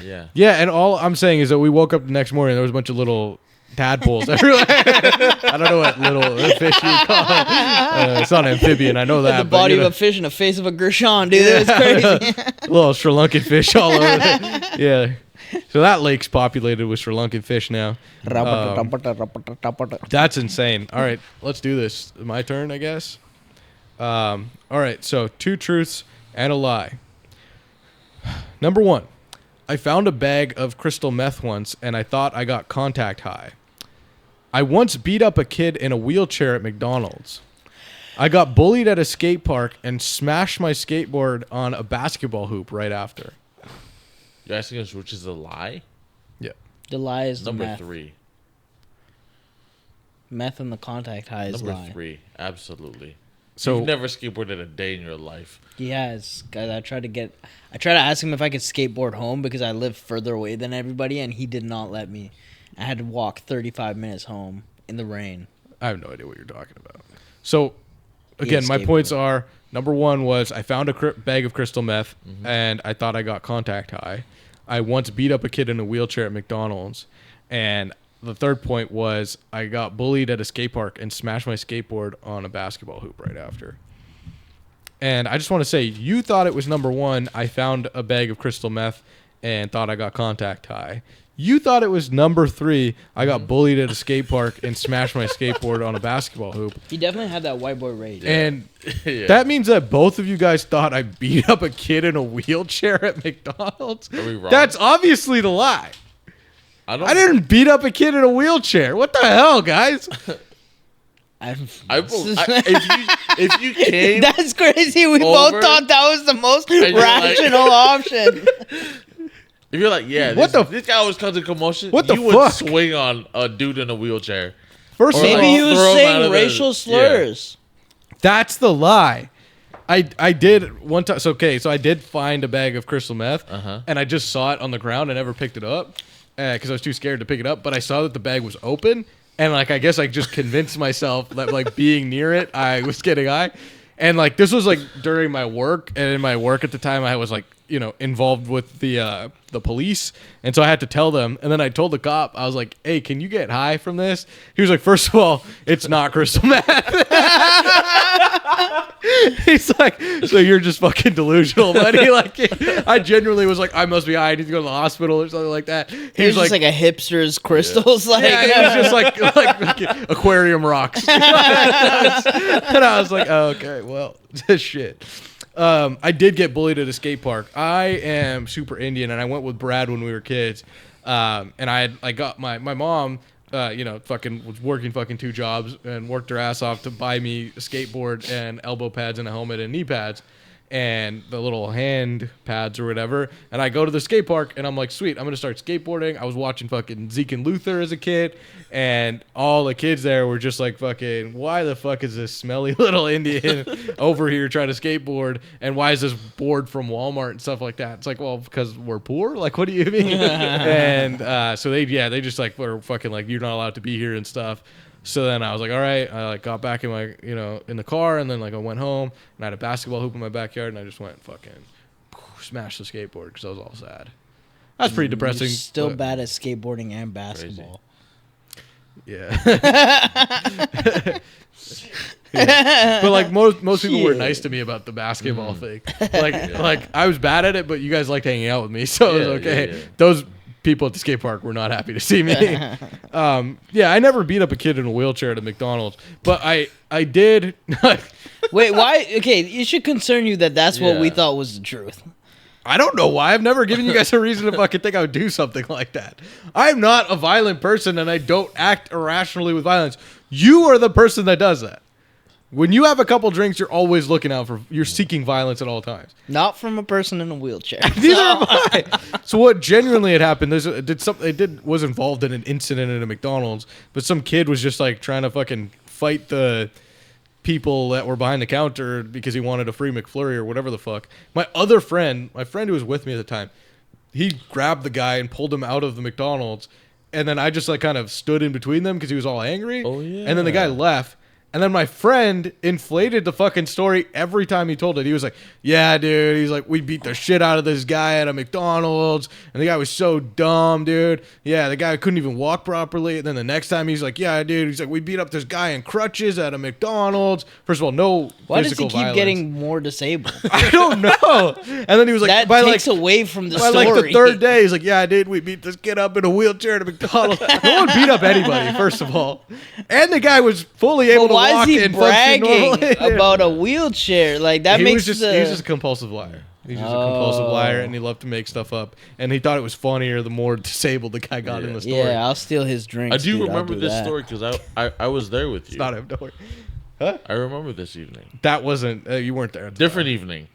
Yeah. Yeah, and all I'm saying is that we woke up the next morning and there was a bunch of little tadpoles everywhere. I don't know what little fish you call it. It's not an amphibian, I know that. The but, body you know, of a fish and the face of a Gershon, dude. It was crazy. little Sri Lankan fish all over there. Yeah. So that lake's populated with Sri Lankan fish now. That's insane. All right, let's do this. My turn, I guess. All right, so 2 truths and a lie. Number 1, I found a bag of crystal meth once and I thought I got contact high. I once beat up a kid in a wheelchair at McDonald's. I got bullied at a skate park and smashed my skateboard on a basketball hoop right after. You're asking us which is a lie? Yeah. The lie is the Number meth. 3. Meth and the contact high is Number lie. 3. Absolutely. So You've never skateboarded a day in your life. He has, guys. I tried to ask him if I could skateboard home because I live further away than everybody, and he did not let me. I had to walk 35 minutes home in the rain. I have no idea what you're talking about. So, He again, had my points skateboard. are, number 1 was I found a bag of crystal meth and I thought I got contact high. I once beat up a kid in a wheelchair at McDonald's. And the third point was I got bullied at a skate park and smashed my skateboard on a basketball hoop right after. And I just want to say, you thought it was number 1, I found a bag of crystal meth and thought I got contact high. You thought it was number 3, I got bullied at a skate park and smashed my skateboard on a basketball hoop. He definitely had that white boy rage. And Yeah. that means that both of you guys thought I beat up a kid in a wheelchair at McDonald's. Are we wrong? That's obviously the lie. I didn't beat up a kid in a wheelchair. What the hell, guys? If you came, That's crazy. We over, both thought that was the most and you're like- rational option. if you're like, yeah, What this guy was causing commotion, What the you would fuck? swing on a dude in a wheelchair. First Or of all, Maybe he was throw him out saying of racial the- slurs. that's the lie. I did one time. So I did find a bag of crystal meth, and I just saw it on the ground. I never picked it up because I was too scared to pick it up. But I saw that the bag was open, and like I guess I just convinced myself that like being near it, I was getting high. And like this was like during my work, and in my work at the time, I was like involved with the police, and so I had to tell them. And then I told the cop, I was like, "Hey, can you get high from this?" He was like, "First of all, it's not crystal meth." He's like, "So you're just fucking delusional, buddy." Like, I genuinely was like, "I must be high. I need to go to the hospital or something like that." He was just like a hipster's crystals. Like, yeah, it was just like aquarium rocks. And I was like, oh, okay, well, shit. I did get bullied at a skate park. I am super Indian, and I went with Brad when we were kids. And I got my mom, fucking was working fucking 2 jobs and worked her ass off to buy me a skateboard and elbow pads and a helmet and knee pads and the little hand pads or whatever. And I go to the skate park and I'm like, sweet, I'm going to start skateboarding. I was watching fucking Zeke and Luther as a kid, and all the kids there were just like, fucking, why the fuck is this smelly little Indian over here trying to skateboard? And why is this board from Walmart and stuff like that? It's like, well, because we're poor. Like, what do you mean? And so they just like were fucking like, you're not allowed to be here and stuff. So then I was like, all right. I like got back in my, in the car, and then like I went home and I had a basketball hoop in my backyard, and I just went fucking smashed the skateboard because I was all sad. That's pretty depressing. You're still but- bad at skateboarding and basketball. Yeah. Yeah. But like most people were nice to me about the basketball thing. Like I was bad at it, but you guys liked hanging out with me, so it was okay. Yeah. Those people at the skate park were not happy to see me. Yeah, I never beat up a kid in a wheelchair at a McDonald's, but I did. Wait, why? Okay, it should concern you that that's what we thought was the truth. I don't know why. I've never given you guys a reason to fucking think I would do something like that. I'm not a violent person, and I don't act irrationally with violence. You are the person that does that. When you have a couple drinks, you're always looking out for. You're seeking violence at all times. Not from a person in a wheelchair. Neither am I. So what genuinely had happened? Was involved in an incident at a McDonald's, but some kid was just like trying to fucking fight the people that were behind the counter because he wanted a free McFlurry or whatever the fuck. My friend who was with me at the time, he grabbed the guy and pulled him out of the McDonald's, and then I just like kind of stood in between them because he was all angry. Oh yeah. And then the guy left. And then my friend inflated the fucking story every time he told it. He was like, yeah, dude. He's like, we beat the shit out of this guy at a McDonald's. And the guy was so dumb, dude. Yeah, the guy couldn't even walk properly. And then the next time he's like, yeah, dude. He's like, we beat up this guy in crutches at a McDonald's. First of all, no Why physical does he keep violence. Getting more disabled? I don't know. And then he was like, that takes away from the story. By like the third day, he's like, yeah, dude, we beat this kid up in a wheelchair at a McDonald's. No one beat up anybody, first of all. And the guy was fully able to walk and bragging about a wheelchair? Like that makes he was just a compulsive liar. He's just a compulsive liar, and he loved to make stuff up. And he thought it was funnier the more disabled the guy got in the story. Yeah, I'll steal his drinks. I do remember this story because I was there with you. It's not him, don't worry. Huh? I remember this evening. That wasn't you weren't there. Different evening.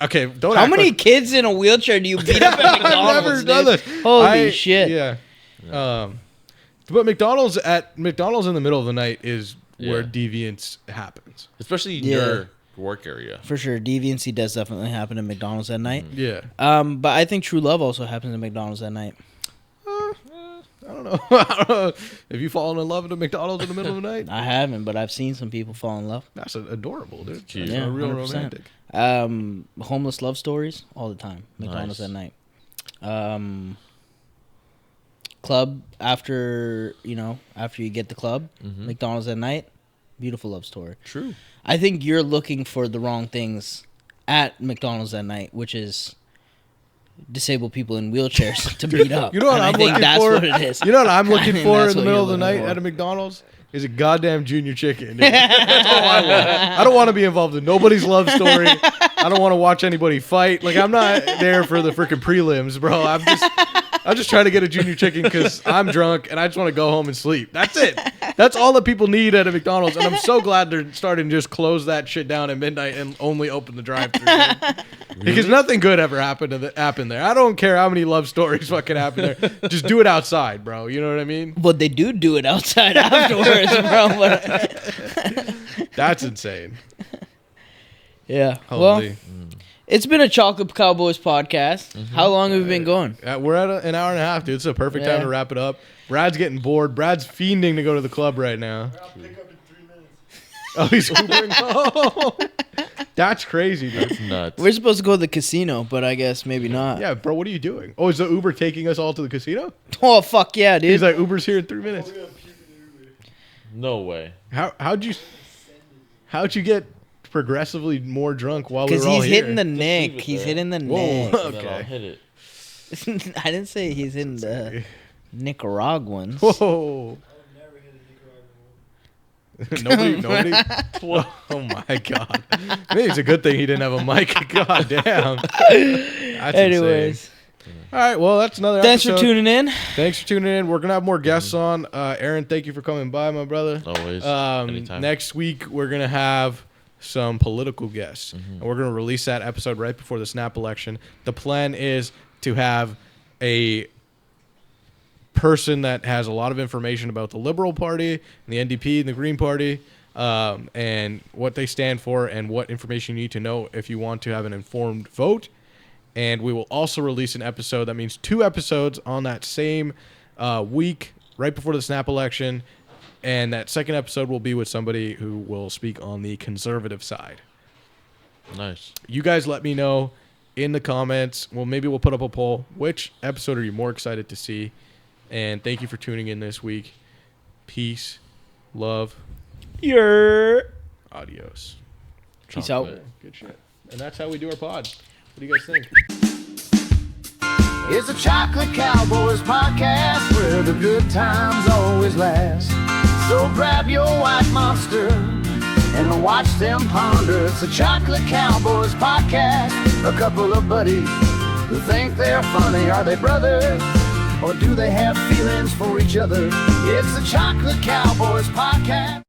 Okay, don't. How many kids in a wheelchair do you beat up at McDonald's? I've never done this. Holy shit! Yeah. But McDonald's in the middle of the night is where deviance happens, especially in your work area. For sure, deviancy does definitely happen at McDonald's at night. Yeah. But I think true love also happens at McDonald's at night. I don't know. I don't know. Have you fallen in love at a McDonald's in the middle of the night? I haven't, but I've seen some people fall in love. That's adorable, dude. Cute. Yeah, real 100%. romantic. Homeless love stories all the time. McDonald's at night. Club after you get the club, McDonald's at night, beautiful love story. True. I think you're looking for the wrong things at McDonald's at night, which is disabled people in wheelchairs to beat up. You know what I'm looking for? That's what it is. You know what I'm looking for in the middle of the night at a McDonald's? Is a goddamn junior chicken. Dude. That's all I want. I don't want to be involved in nobody's love story. I don't want to watch anybody fight. Like, I'm not there for the freaking prelims, bro. I'm just trying to get a junior chicken because I'm drunk and I just want to go home and sleep. That's it. That's all that people need at a McDonald's. And I'm so glad they're starting to just close that shit down at midnight and only open the drive-thru. Really? Because nothing good ever happened there. I don't care how many love stories fucking happen there. Just do it outside, bro. You know what I mean? But they do it outside afterwards, bro. That's insane. Yeah. Holy. Well, it's been a Chocolate Cowboys podcast. How long have we been going? We're at an hour and a half, dude. It's a perfect time to wrap it up. Brad's getting bored. Brad's fiending to go to the club right now. I'll pick up in 3 minutes. Oh, he's Ubering. Oh, that's crazy, dude. That's nuts. We're supposed to go to the casino, but I guess maybe not. Yeah, bro, what are you doing? Oh, is the Uber taking us all to the casino? Oh, fuck yeah, dude. He's like, Uber's here in 3 minutes. No way. How'd you get progressively more drunk while we were all here? Because he's hitting the Just neck. He's hitting the neck. Okay. I'll hit it. I didn't say he's in the Nicaraguans. Whoa. Nobody. Oh my god. Maybe it's a good thing he didn't have a mic. God damn. That's Anyways. insane. All right, well, that's another Thanks episode. for tuning in. Thanks for tuning in. We're going to have more guests on. Aaron, thank you for coming by, my brother. Always. Anytime. Next week, we're going to have some political guests. And we're going to release that episode right before the snap election. The plan is to have a person that has a lot of information about the Liberal Party, and the NDP, and the Green Party, and what they stand for, and what information you need to know if you want to have an informed vote. And we will also release an episode. That means 2 episodes on that same week, right before the snap election. And that second episode will be with somebody who will speak on the conservative side. Nice. You guys let me know in the comments. Well, maybe we'll put up a poll. Which episode are you more excited to see? And thank you for tuning in this week. peace, love, adios. Peace out. Good shit. And that's how we do our pod. What do you guys think? It's a Chocolate Cowboys podcast where the good times always last. So grab your white monster and watch them ponder. It's a Chocolate Cowboys podcast. A couple of buddies who think they're funny. Are they brothers? Or do they have feelings for each other? It's the Chocolate Cowboys podcast.